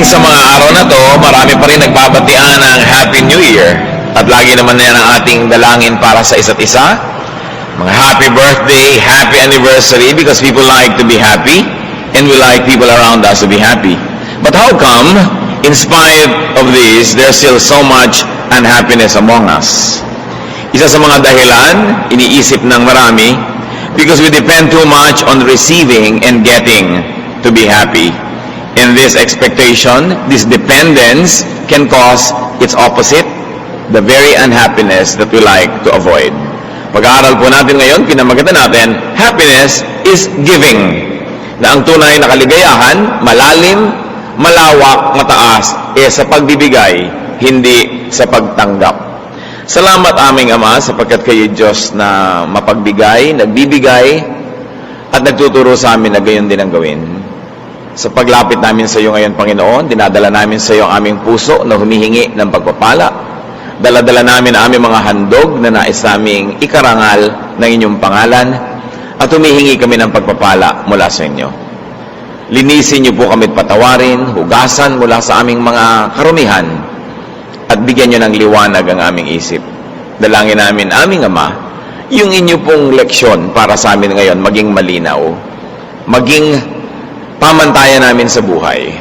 Pagdating sa mga araw na to, marami pa rin nagbabatian ng Happy New Year. At lagi naman yan ang ating dalangin para sa isa't isa. Mga happy birthday, happy anniversary, because people like to be happy and we like people around us to be happy. But how come, in spite of this, there's still so much unhappiness among us? Isa sa mga dahilan, iniisip ng marami, because we depend too much on receiving and getting to be happy. In this expectation, this dependence can cause its opposite, the very unhappiness that we like to avoid. Pag-aaral po natin ngayon, pinamagatan natin, happiness is giving. Na ang tunay na kaligayahan, malalim, malawak, mataas, sa pagbibigay, hindi sa pagtanggap. Salamat aming Ama sapagkat kayo Diyos na mapagbigay, nagbibigay, at nagtuturo sa amin na gayon din ang gawin. Sa paglapit namin sa iyo ngayon, Panginoon, dinadala namin sa iyo ang aming puso na humihingi ng pagpapala. Dala-dala namin ang aming mga handog na nais naming ikarangal ng inyong pangalan at humihingi kami ng pagpapala mula sa inyo. Linisin niyo po kami at patawarin, hugasan mula sa aming mga karumihan at bigyan niyo ng liwanag ang aming isip. Dalangin namin, aming Ama, yung inyo pong leksyon para sa amin ngayon maging malinaw, maging pamantayan namin sa buhay.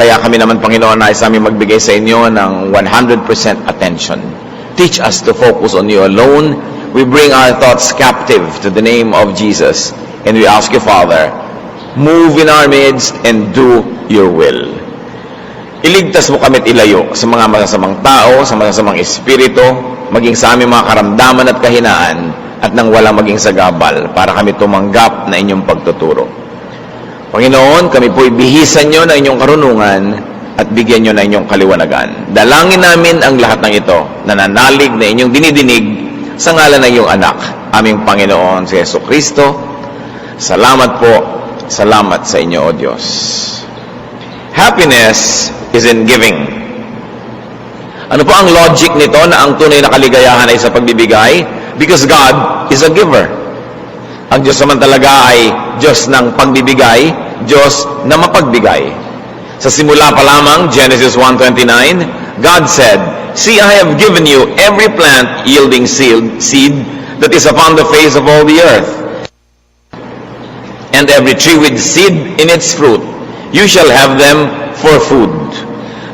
Kaya kami naman, Panginoon, nais namin magbigay sa inyo ng 100% attention. Teach us to focus on you alone. We bring our thoughts captive to the name of Jesus. And we ask you, Father, move in our midst and do your will. Iligtas mo kami at ilayo sa mga masasamang tao, sa masasamang espiritu, maging sa aming mga karamdaman at kahinaan, at nang walang maging sagabal para kami tumanggap na inyong pagtuturo. Panginoon, kami po'y bihisan nyo ng inyong karunungan at bigyan nyo ng inyong kaliwanagan. Dalangin namin ang lahat ng ito, nananalig na inyong dinidinig sa ngalan ng iyong anak, aming Panginoon si Jesucristo. Salamat po, salamat sa inyo, O Diyos. Happiness is in giving. Ano po ang logic nito na ang tunay na kaligayahan ay sa pagbibigay? Because God is a giver. Ang Diyos naman talaga ay Diyos ng pagbibigay, Diyos na mapagbigay. Sa simula pa lamang, Genesis 1:29, God said, "See, I have given you every plant yielding seed that is upon the face of all the earth, and every tree with seed in its fruit. You shall have them for food."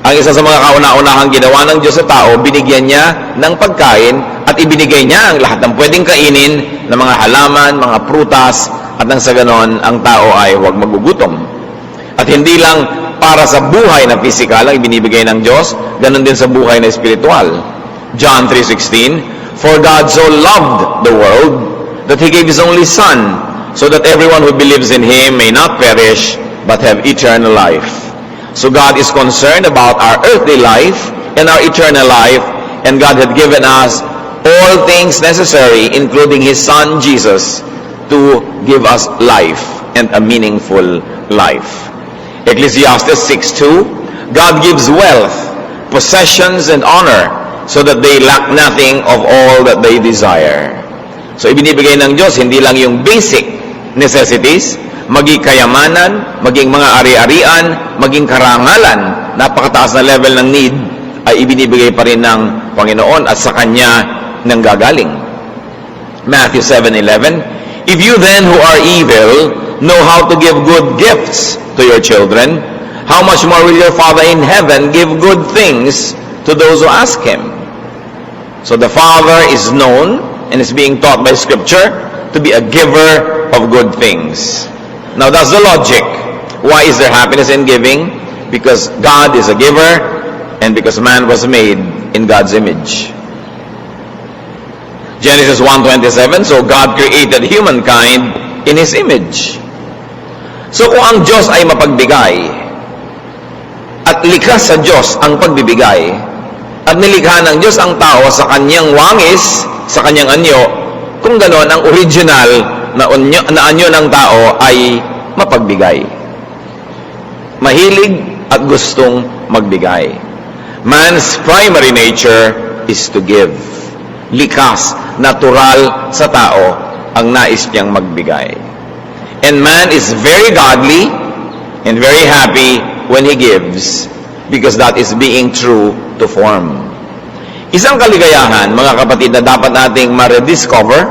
Ang isa sa mga kauna-unahang ginawa ng Diyos sa tao, binigyan niya ng pagkain at ibinigay niya ang lahat ng pwedeng kainin ng mga halaman, mga prutas, at nang sa ganon, ang tao ay huwag magugutom. At hindi lang para sa buhay na pisikal ang ibinibigay ng Diyos, ganon din sa buhay na espiritual. John 3:16, "For God so loved the world that He gave His only Son, so that everyone who believes in Him may not perish, but have eternal life." So God is concerned about our earthly life and our eternal life, and God had given us all things necessary, including His Son Jesus, to give us life and a meaningful life. Ecclesiastes 6:2, "God gives wealth, possessions, and honor, so that they lack nothing of all that they desire." So ibinibigay ng Diyos hindi lang yung basic necessities, maging kayamanan, maging mga ari-arian, maging karangalan, napakataas na level ng need, ay ibinibigay pa rin ng Panginoon at sa Kanya nang gagaling. Matthew 7:11, "If you then who are evil know how to give good gifts to your children, how much more will your Father in heaven give good things to those who ask Him?" So the Father is known and is being taught by Scripture to be a giver of good things. Now that's the logic. Why is there happiness in giving? Because God is a giver and because man was made in God's image. Genesis 1:27, "So God created humankind in His image." So kung ang Diyos ay mapagbigay at likas sa Diyos ang pagbibigay at nilikha ng Diyos ang tao sa Kanyang wangis, sa Kanyang anyo, kung gano'n ang original na anyo ng tao ay mapagbigay. Mahilig at gustong magbigay. Man's primary nature is to give. Likas, natural sa tao ang nais niyang magbigay. And man is very godly and very happy when he gives because that is being true to form. Isang kaligayahan, mga kapatid, na dapat nating ma-rediscover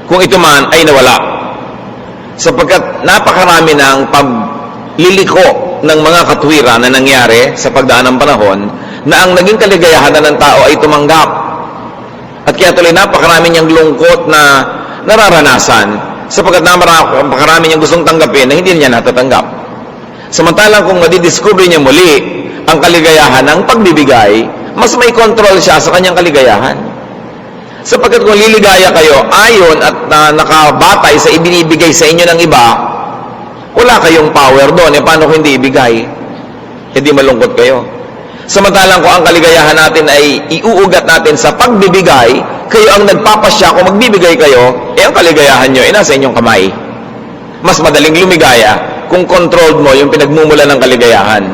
kung ito man ay nawala. Sapagkat napakarami ng pagliliko ng mga katwiran na nangyari sa pagdaan ng panahon na ang naging kaligayahan ng tao ay tumanggap. At kaya tuloy napakarami niyang lungkot na nararanasan sapagkat napakarami niyang gustong tanggapin na hindi niya natatanggap. Samantalang kung madidiscover niya muli ang kaligayahan ng pagbibigay, mas may control siya sa kanyang kaligayahan. Sapagkat kung liligaya kayo ayon at nakabatay sa ibinibigay sa inyo ng iba, wala kayong power doon. Paano kung hindi ibigay? Hindi malungkot kayo. Samantalang kung ang kaligayahan natin ay iuugat natin sa pagbibigay, kayo ang nagpapasya kung magbibigay kayo, ang kaligayahan nyo ay nasa inyong kamay. Mas madaling lumigaya kung controlled mo yung pinagmumula ng kaligayahan.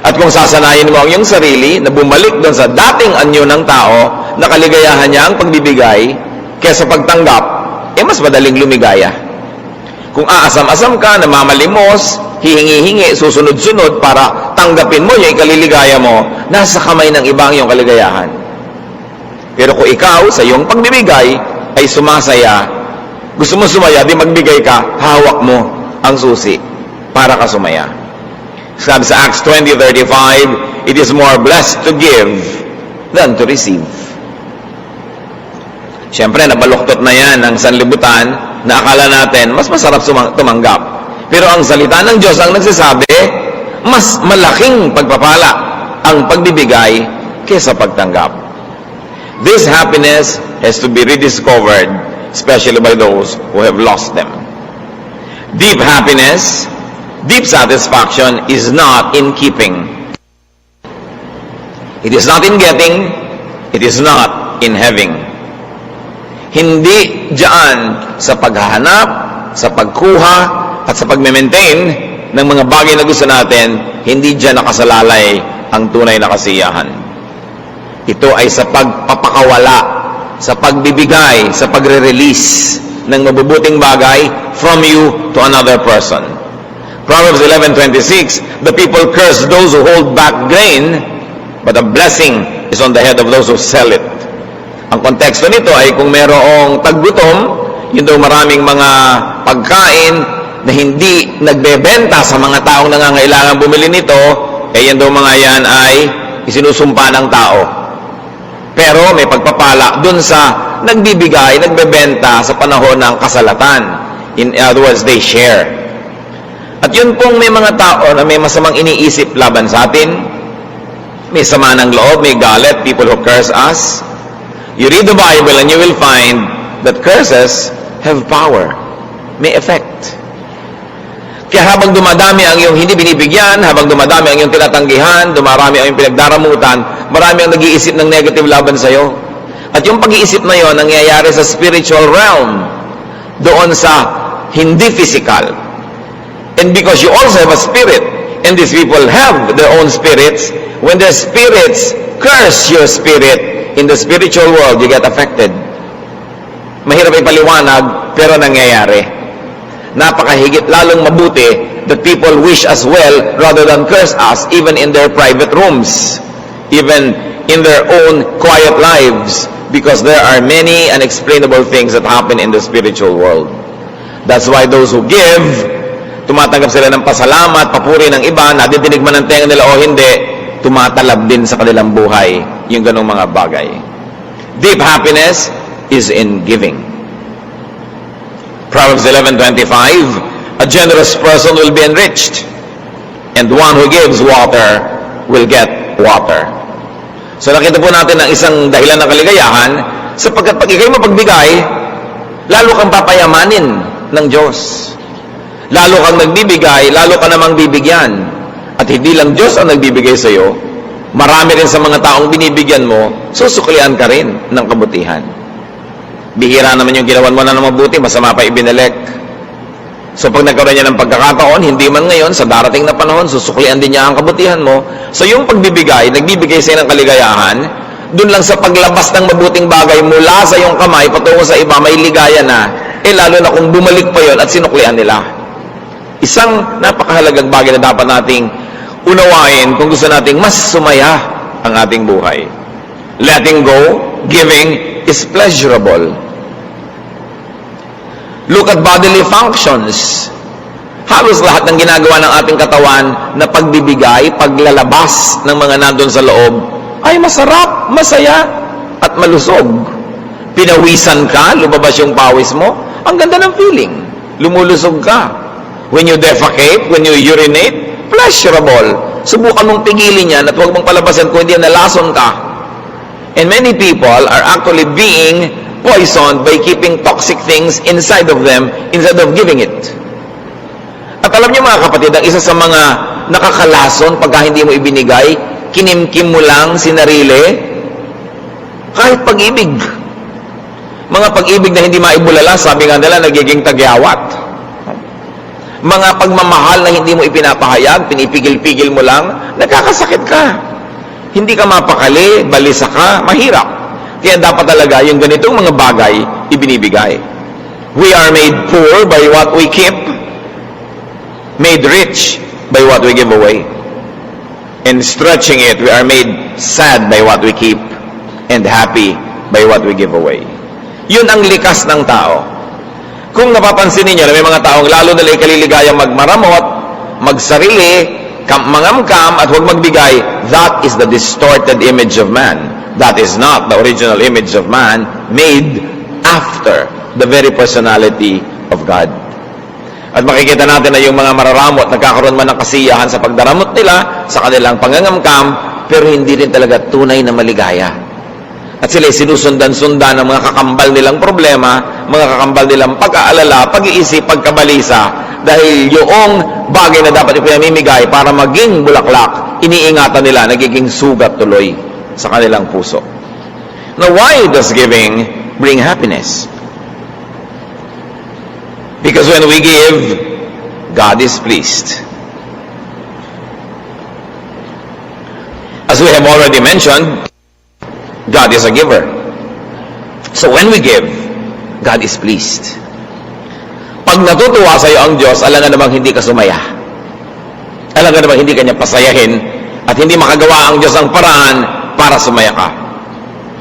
At kung sasanayin mo ang iyong sarili na bumalik doon sa dating anyo ng tao na kaligayahan niya ang pagbibigay kaysa pagtanggap, mas madaling lumigaya. Kung aasam-asam ka, namamalimos, hihingi-hingi, susunod-sunod para tanggapin mo yung ikaliligaya mo, nasa kamay ng iba ang iyong kaligayahan. Pero kung ikaw sa iyong pagbibigay ay sumasaya, gusto mo sumaya, di magbigay ka, hawak mo ang susi para ka sumaya. Sabi sa Acts 20:35, it is more blessed to give than to receive. Siyempre, nabaluktot na yan ng sanlibutan na akala natin mas masarap tumanggap. Pero ang salita ng Diyos ang nagsasabi, mas malaking pagpapala ang pagbibigay kaysa pagtanggap. This happiness has to be rediscovered, especially by those who have lost them. Deep happiness, deep satisfaction is not in keeping. It is not in getting, it is not in having. Hindi diyan sa paghahanap, sa pagkuha, at sa pag-maintain ng mga bagay na gusto natin, hindi diyan nakasalalay ang tunay na kasiyahan. Ito ay sa pagpapakawala, sa pagbibigay, sa pagre-release ng mabubuting bagay from you to another person. Proverbs 11:26, the people curse those who hold back grain, but a blessing is on the head of those who sell it. Ang konteksto nito ay kung merong taggutom, yun daw maraming mga pagkain na hindi nagbebenta sa mga taong nangangailangan bumili nito, yan daw mga yan ay isinusumpa ng tao. Pero may pagpapala dun sa nagbibigay, nagbebenta sa panahon ng kasalatan. In other words, they share. At yun pong may mga tao na may masamang iniisip laban sa atin, may sama ng loob, may galit, people who curse us. You read the Bible and you will find that curses have power, may effect. Kaya habang dumadami ang iyong hindi binibigyan, habang dumadami ang iyong tinatanggihan, dumarami ang iyong pinagdaramutan, marami ang nag-iisip ng negative laban sa iyo. At yung pag-iisip na yon nangyayari sa spiritual realm, doon sa hindi physical. And because you also have a spirit, and these people have their own spirits, when their spirits curse your spirit, in the spiritual world, you get affected. Mahirap ipaliwanag, pero nangyayari. Napakahigit lalong mabuti that people wish us well rather than curse us, even in their private rooms, even in their own quiet lives, because there are many unexplainable things that happen in the spiritual world. That's why those who give, tumatanggap sila ng pasalamat, papuri ng iba, nadidinig man ang tenga nila o hindi, tumatalab din sa kanilang buhay yung ganong mga bagay. Deep happiness is in giving. Proverbs 11:25, a generous person will be enriched, and one who gives water will get water. So nakita po natin ang isang dahilan ng kaligayahan, sapagkat pag ikaw'y mapagbigay, lalo kang papayamanin ng Diyos. Lalo kang nagbibigay, lalo ka namang bibigyan. At hindi lang Diyos ang nagbibigay sa iyo, marami rin sa mga taong binibigyan mo, susuklian ka rin ng kabutihan. Bihira naman yung ginawan mo na ng mabuti, masama pa ibinalik. So pag nagkaroon niya ng pagkakataon, hindi man ngayon, sa darating na panahon, susuklian din niya ang kabutihan mo. So yung pagbibigay, nagbibigay sa iyo ng kaligayahan, dun lang sa paglabas ng mabuting bagay mula sa iyong kamay, patungo sa iba, may ligaya na, lalo na kung bumalik pa yon at sinuklian nila. Isang napakahalagang bagay na dapat nating unawain kung gusto nating mas sumaya ang ating buhay. Letting go, giving, is pleasurable. Look at bodily functions. Halos lahat ng ginagawa ng ating katawan na pagbibigay, paglalabas ng mga nandun sa loob, ay masarap, masaya, at malusog. Pinawisan ka, lumabas yung pawis mo, ang ganda ng feeling. Lumulusog ka. When you defecate, when you urinate, pleasurable. Subukan mong pigilin yan at huwag mong palabasan kung hindi nalason ka. And many people are actually being poisoned by keeping toxic things inside of them instead of giving it. At alam niyo mga kapatid, ang isa sa mga nakakalason pagka hindi mo ibinigay, kinimkim mo lang sinarili, kahit pag-ibig. Mga pag-ibig na hindi maibulala, sabi nga nila, nagiging tagyawat. Mga pagmamahal na hindi mo ipinapahayag, pinipigil-pigil mo lang, nagkakasakit ka. Hindi ka mapakali, balisa ka, mahirap. Kaya dapat talaga yung ganitong mga bagay, ibinibigay. We are made poor by what we keep, made rich by what we give away. In stretching it, we are made sad by what we keep, and happy by what we give away. Yun ang likas ng tao. Kung napapansin niyo na may mga taong lalo nila ikaliligayang magmaramot, magsarili, mangamkam, at huwag magbigay, that is the distorted image of man. That is not the original image of man made after the very personality of God. At makikita natin na yung mga mararamot, nagkakaroon man ng kasiyahan sa pagdaramot nila, sa kanilang pangangamkam, pero hindi rin talaga tunay na maligaya. At sila sinusundan-sundan ng mga kakambal nilang problema, mga kakambal nilang pag-aalala, pag-iisip, pagkabalisa, dahil yung bagay na dapat ipinamimigay para maging bulaklak, iniingatan nila, nagiging sugat tuloy sa kanilang puso. Now, why does giving bring happiness? Because when we give, God is pleased. As we have already mentioned, God is a giver. So when we give, God is pleased. Pag natutuwa sa iyo ang Diyos, alam nga namang hindi ka sumaya. Alam nga namang hindi ka niya pasayahin at hindi makagawa ang Diyos ang paraan para sumaya ka.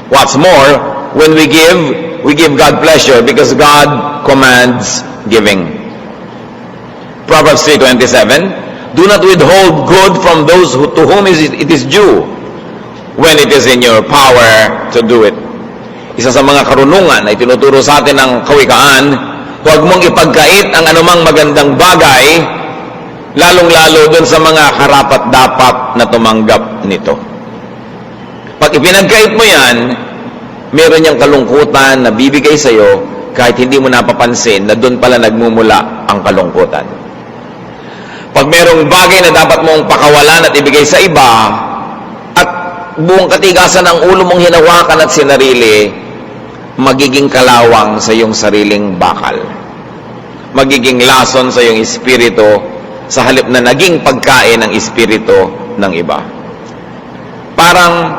What's more, when we give God pleasure because God commands giving. Proverbs 3:27, do not withhold good from those to whom it is due when it is in your power to do it. Isa sa mga karunungan na itinuturo sa atin ng kawikaan, huwag mong ipagkait ang anumang magandang bagay, lalong-lalo dun sa mga karapat-dapat na tumanggap nito. Pag ipinagkait mo yan, meron niyang kalungkutan na bibigay sa iyo kahit hindi mo napapansin na doon pala nagmumula ang kalungkutan. Pag merong bagay na dapat mong pakawalan at ibigay sa iba, at buong katigasan ng ulo mong hinawakan at sinarili, magiging kalawang sa iyong sariling bakal. Magiging lason sa iyong espiritu sa halip na naging pagkain ng espiritu ng iba. Parang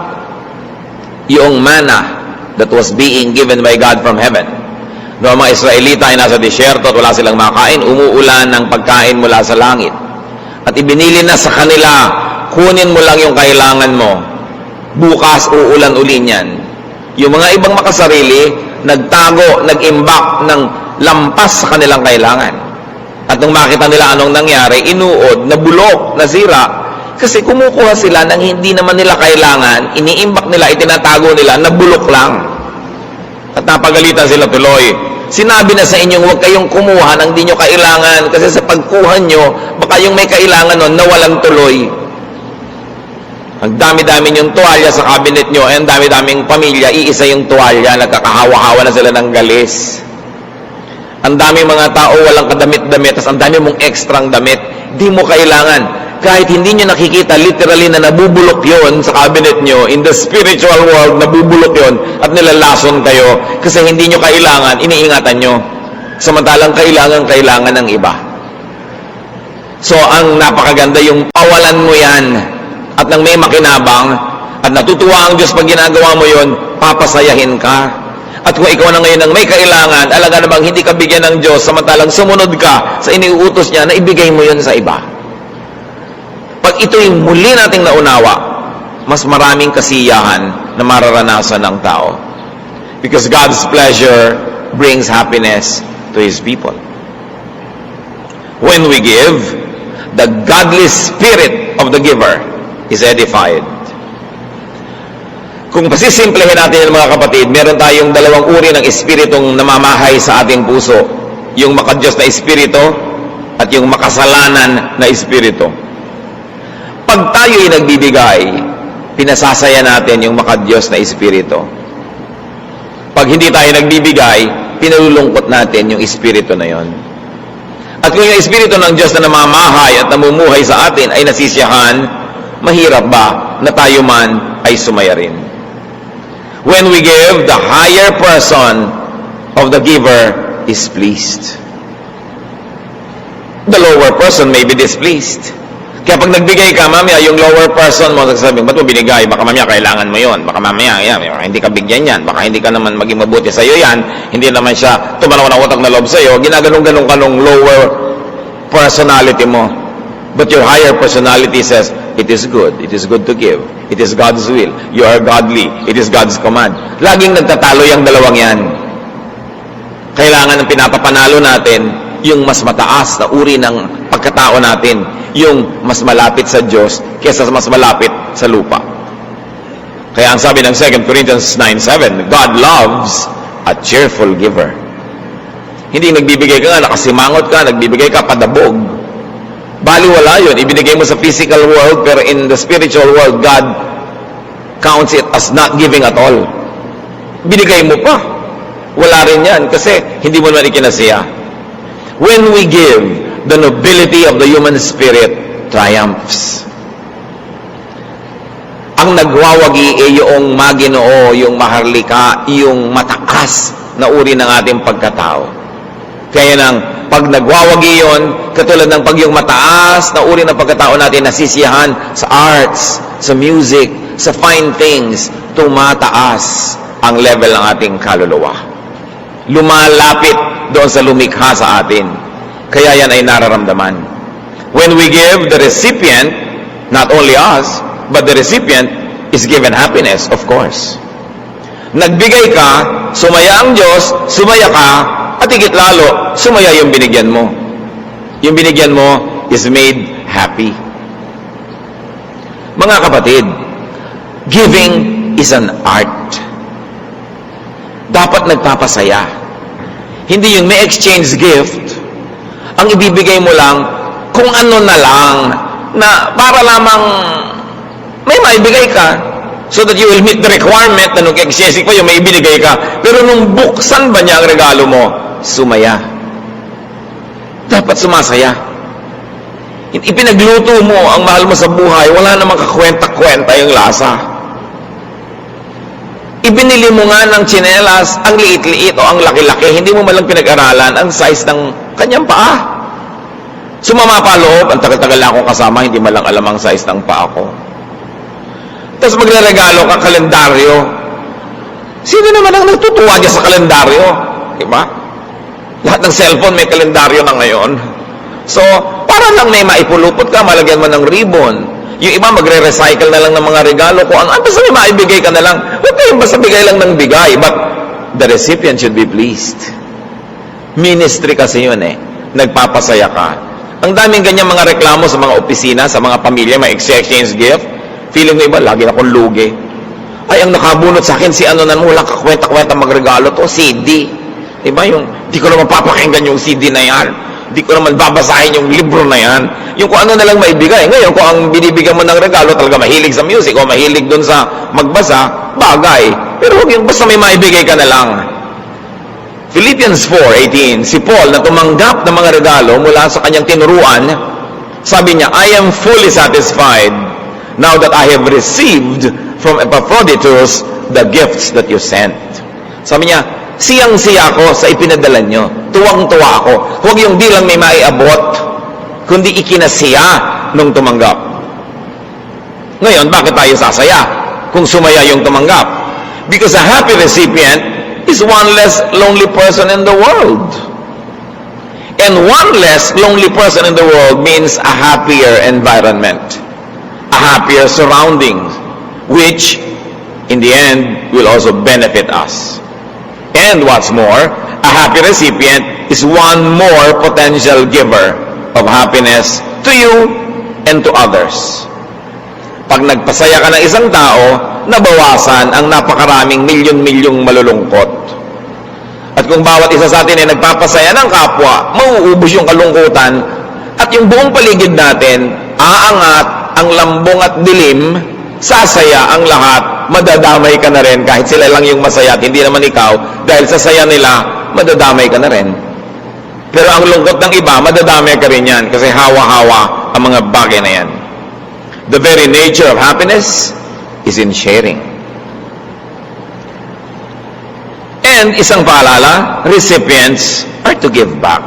yung manna that was being given by God from heaven. Noong mga Israelita ay nasa disyerto at wala silang makain, umuulan ng pagkain mula sa langit. At ibinili na sa kanila, kunin mo lang yung kailangan mo. Bukas uulan uli niyan. Yung mga ibang makasarili, nagtago, nag-imbak ng lampas sa kanilang kailangan. At nung makita nila anong nangyari, inuod, nabulok, nasira. Kasi kumukuha sila ng hindi naman nila kailangan, iniimbak nila, itinatago nila, nabulok lang. At napagalitan sila tuloy. Sinabi na sa inyong huwag kayong kumuha ng di nyo kailangan kasi sa pagkuha nyo, baka yung may kailangan nun, nawalan tuloy. Ang dami-dami yung tuwalya sa cabinet nyo, ang dami-daming pamilya, iisa yung tuwalya, nagkakahawa-hawa na sila ng galis. Ang dami mga tao, walang kadamit-damit, tapos ang dami mong ekstrang damit, di mo kailangan. Kahit hindi nyo nakikita, literally na nabubulok yon sa cabinet nyo, in the spiritual world, nabubulok yon at nilalason kayo kasi hindi nyo kailangan, iniingatan nyo. Samantalang kailangan ng iba. So, ang napakaganda, yung pawalan mo yan at nang may makinabang at natutuwa ang Diyos pag ginagawa mo yon, papasayahin ka. At kung ikaw na ngayon ang may kailangan, alaga namang hindi ka bigyan ng Diyos, samantalang sumunod ka sa iniuutos niya na ibigay mo yon sa iba. Pag ito'y muli nating naunawa, mas maraming kasiyahan na mararanasan ng tao. Because God's pleasure brings happiness to His people. When we give, the godly spirit of the giver is edified. Kung pasisimplehin natin yung mga kapatid, meron tayong dalawang uri ng espiritong namamahay sa ating puso. Yung makadiyos na espiritu at yung makasalanan na espiritu. Pag tayo'y nagbibigay, pinasasaya natin yung makadiyos na espiritu. Pag hindi tayo nagbibigay, pinalulungkot natin yung espiritu na yon. At kung yung espiritu ng Diyos na namamahay at namumuhay sa atin ay nasisiyahan, mahirap ba na tayo man ay sumaya rin? When we give, the higher person of the giver is pleased. The lower person may be displeased. Kaya pag nagbigay ka, mamaya, yung lower person mo, sasabihin, ba't mo binigay? Baka mamaya kailangan mo yon. Baka mamaya, hindi ka bigyan yan. Baka hindi ka naman maging mabuti sa'yo yan. Hindi naman siya tumanaw ng utang na loob sa'yo. Ginaganong-ganong ka nung lower personality mo. But your higher personality says, it is good. It is good to give. It is God's will. You are godly. It is God's command. Laging nagtatalo yung dalawang yan. Kailangan ng pinapapanalo natin yung mas mataas na uri ng pagkatao natin, yung mas malapit sa Diyos kaysa mas malapit sa lupa. Kaya ang sabi ng 2 Corinthians 9:7, God loves a cheerful giver. Hindi nagbibigay ka nga, nakasimangot ka, nagbibigay ka padabog. Baliwala yun. Ibinigay mo sa physical world, pero in the spiritual world, God counts it as not giving at all. Binigay mo pa. Wala rin yan kasi hindi mo naman ikinasiya. When we give, the nobility of the human spirit triumphs. Ang nagwawagi ay yung maginoo, yung maharlika, yung mataas na uri ng ating pagkatao. Kaya nang pag nagwawagi yon, katulad ng pag yung mataas na uri ng pagkatao natin nasisiyahan sa arts, sa music, sa fine things, tumataas ang level ng ating kaluluwa. Lumalapit doon sa lumikha sa atin. Kaya yan ay nararamdaman. When we give, the recipient, not only us, but the recipient is given happiness, of course. Nagbigay ka, sumaya ang Diyos, sumaya ka, at higit lalo, sumaya yung binigyan mo. Yung binigyan mo is made happy. Mga kapatid, giving is an art. Dapat nagpapasaya. Hindi yung may exchange gift, ang ibibigay mo lang kung ano na lang, na para lamang may maibigay ka so that you will meet the requirement na nung exchange pa yung may ibinigay ka. Pero nung buksan ba niya ang regalo mo, sumaya. Dapat sumasaya. Ipinagluto mo ang mahal mo sa buhay, wala namang kakwenta-kwenta yung lasa. Ibinili mo nga ng tsinelas, ang liit-liit o ang laki-laki, hindi mo malang pinag-aralan ang size ng kanyang paa. Sumama pa loob, ang tagal-tagal na akong kasama, hindi malang alam ang size ng paa ko. Tapos magre-regalo ka kalendaryo. Sino naman ang natutuwa niya sa kalendaryo? Diba? Lahat ng cellphone may kalendaryo na ngayon. So, para lang may maipulupot ka, malagyan mo ng ribbon. Yung iba magre-recycle na lang ng mga regalo ko. Ano basta may maibigay ka na lang? Huwag kayong basta bigay lang ng bigay. But the recipient should be pleased. Ministry kasi yun eh. Nagpapasaya ka. Ang daming ganyan mga reklamo sa mga opisina, sa mga pamilya, may exchange gift. Feeling mo iba, lagi na akong lugi. Ay, ang nakabunot sa akin, si ano na mo, walang kakwenta-kwenta magregalo to, CD. Diba yung, di ko naman papakinggan yung CD na yan. Di ko naman babasahin yung libro na yan. Yung kung ano na lang maibigay. Ngayon, kung ang binibigyan mo ng regalo, talaga mahilig sa music o mahilig dun sa magbasa, bagay. Pero huwag yung basta may maibigay ka na lang. Philippians 4:18, si Paul na tumanggap ng mga regalo mula sa kanyang tinuruan, sabi niya, I am fully satisfied now that I have received from Epaphroditus the gifts that you sent. Sabi niya, siyang-siya ako sa ipinadala nyo. Tuwang-tuwa ako. Huwag yung di lang may maiabot, kundi ikinasiya nung tumanggap. Ngayon, bakit tayo sasaya kung sumaya yung tumanggap? Because a happy recipient is one less lonely person in the world. And one less lonely person in the world means a happier environment. a happier surroundings, which in the end will also benefit us. And what's more, a happy recipient is one more potential giver of happiness to you and to others. Pag nagpasaya ka ng isang tao, nabawasan ang napakaraming milyon-milyong malulungkot. At kung bawat isa sa atin ay nagpapasaya ng kapwa, mauubos yung kalungkutan at yung buong paligid natin, aangat ang lambong at dilim, sasaya ang lahat, madadamay ka na rin kahit sila lang yung masaya at hindi naman ikaw, dahil sa saya nila, madadamay ka na rin. Pero ang lungkot ng iba, madadamay ka rin yan kasi hawa-hawa ang mga bagay na yan. The very nature of happiness is in sharing. And isang paalala, recipients are to give back.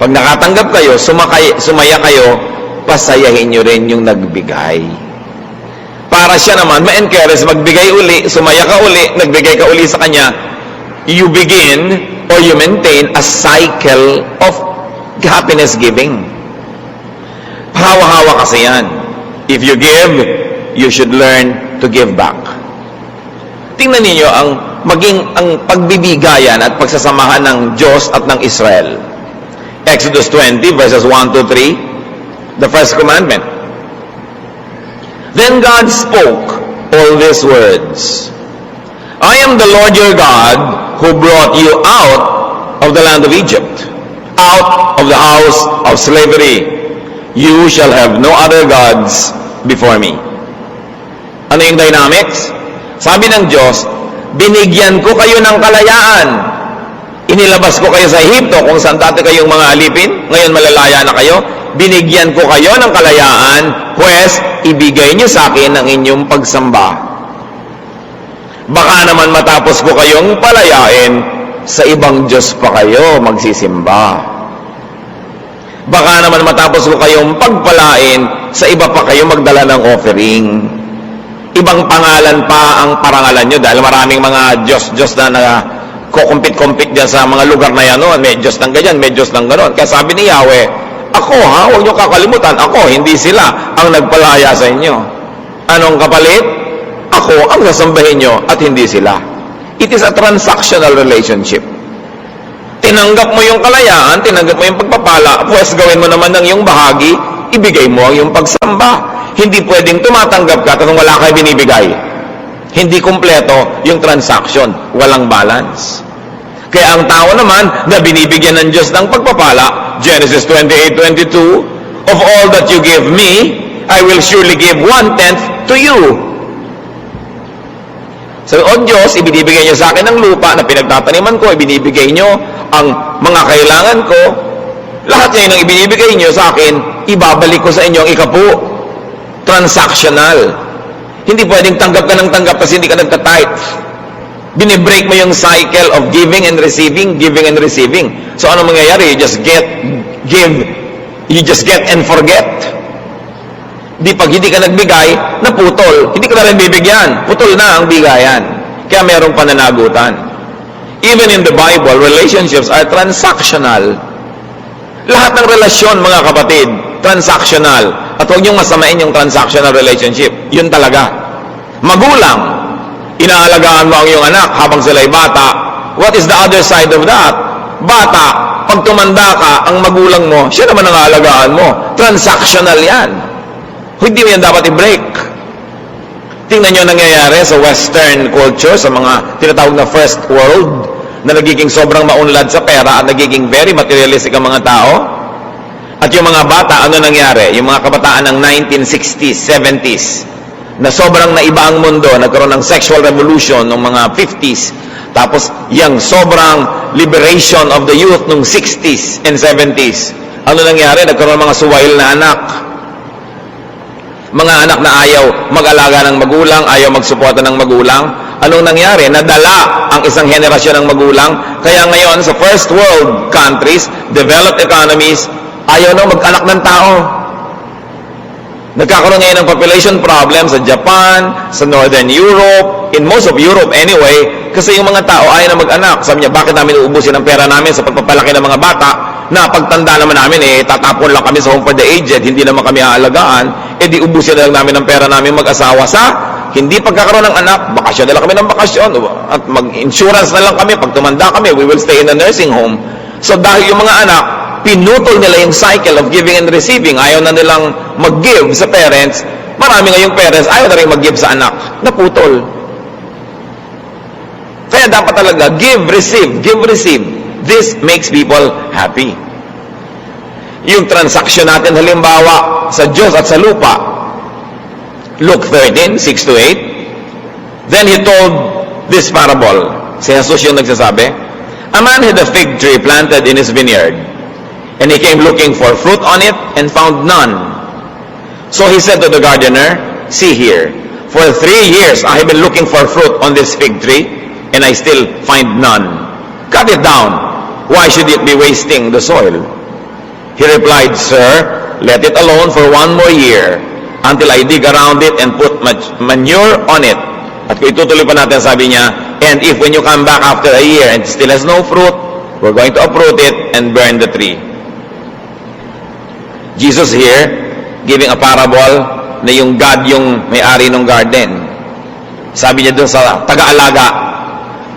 Pag nakatanggap kayo, sumaya kayo, pasayahin nyo rin yung nagbigay. Para siya naman, ma-encourage, magbigay uli, sumaya ka uli, nagbigay ka uli sa kanya, you begin or you maintain a cycle of happiness giving. Hawa-hawa kasi yan. If you give, you should learn to give back. Tingnan niyo ang pagbibigayan at pagsasamahan ng Diyos at ng Israel. Exodus 20 verses 1 to 3, the first commandment. Then God spoke all these words. I am the Lord your God who brought you out of the land of Egypt, out of the house of slavery. You shall have no other gods before me. Ano yung dynamics? Sabi ng Diyos, binigyan ko kayo ng kalayaan. Inilabas ko kayo sa Ehipto kung saan dati kayong mga alipin. Ngayon malalaya na kayo. Binigyan ko kayo ng kalayaan, pues ibigay niyo sa akin ang inyong pagsamba. Baka naman matapos ko kayong palayain, sa ibang Diyos pa kayo magsisimba. Baka naman matapos ko kayong pagpalain, sa iba pa kayo magdala ng offering. Ibang pangalan pa ang parangalan nyo dahil maraming mga Diyos na kukumpit-kumpit dyan sa mga lugar na yan. May Diyos ng ganyan, may Diyos ng ganon. Kaya sabi ni Yahweh, ako huwag nyo kakalimutan, ako, hindi sila ang nagpalaya sa inyo. Anong kapalit? Ako ang sasambahin nyo at hindi sila. It is a transactional relationship. Tinanggap mo yung kalayaan, tinanggap mo yung pagpapala, pues gawin mo naman ng iyong bahagi, ibigay mo ang iyong pagsamba. Hindi pwedeng tumatanggap ka kung wala kayo binibigay. Hindi kumpleto yung transaction, walang balance. Kaya ang tao naman na binibigyan ng Diyos ng pagpapala, Genesis 28:22, of all that you give me, I will surely give 1/10 to you. So, o Diyos, ibinibigay niyo sa akin ng lupa na pinagtataniman ko, ibinibigay niyo ang mga kailangan ko, lahat ngayon ang ibinibigay niyo sa akin, ibabalik ko sa inyo ang ikapu. Transactional. Hindi pwedeng tanggap ka ng tanggap kasi hindi ka nagtatithe. Binibreak mo yung cycle of giving and receiving, giving and receiving. So, ano mangyayari? You just get and forget. Di pag hindi ka nagbigay, naputol. Hindi ka na rin bibigyan. Putol na ang bigayan. Kaya merong pananagutan. Even in the Bible, relationships are transactional. Lahat ng relasyon, mga kapatid, transactional. At huwag niyong masamain yung transactional relationship. Yun talaga. Magulang, inaalagaan mo ang iyong anak habang sila'y bata. What is the other side of that? Bata, pag tumanda ka, ang magulang mo, siya naman ang aalagaan mo. Transactional yan. Hindi mo yan dapat i-break. Tingnan nyo nangyayari sa Western culture, sa mga tinatawag na first world, na nagiging sobrang maunlad sa pera at nagiging very materialistic ang mga tao. At yung mga bata, ano nangyari? Yung mga kabataan ng 1960s, 70s, na sobrang naiba ang mundo, nagkaroon ng sexual revolution ng mga 50s, tapos yung sobrang liberation of the youth ng 60s and 70s. Ano nangyari? Nagkaroon ng mga suwail na anak. Mga anak na ayaw mag-alaga ng magulang, ayaw magsuporta ng magulang. Anong nangyari? Nadala ang isang henerasyon ng magulang. Kaya ngayon, sa first world countries, developed economies, ayaw na mag-anak ng tao. Nagkakaroon ngayon ng population problem sa Japan, sa Northern Europe, in most of Europe anyway, kasi yung mga tao ayaw na mag-anak. Sabi niya, bakit namin uubusin ang pera namin sa pagpapalaki ng mga bata na pagtanda naman namin, tatapon lang kami sa home for the aged, hindi naman kami aalagaan. di ubusin na lang namin ang pera namin mag-asawa sa hindi pagkakaroon ng anak, bakasyon na lang kami ng bakasyon, at mag-insurance na lang kami, pag tumanda kami, we will stay in a nursing home. So dahil yung mga anak, pinutol nila yung cycle of giving and receiving, ayaw na nilang mag-give sa parents, marami ngayong parents, ayaw na rin mag-give sa anak, naputol. Kaya dapat talaga, give, receive, give, receive. This makes people happy. Yung transaction natin halimbawa sa Diyos at sa lupa, Luke 13, 6-8, then he told this parable. Si Jesus yung nagsasabi, a man had a fig tree planted in his vineyard, and he came looking for fruit on it and found none. So he said to the gardener, see here, for 3 years I have been looking for fruit on this fig tree, and I still find none. Cut it down. Why should it be wasting the soil? He replied, sir, let it alone for 1 more year until I dig around it and put manure on it. At kung itutuloy pa natin, sabi niya, and if when you come back after a year and it still has no fruit, we're going to uproot it and burn the tree. Jesus here, giving a parable na yung God yung may-ari ng garden. Sabi niya doon sa taga-alaga,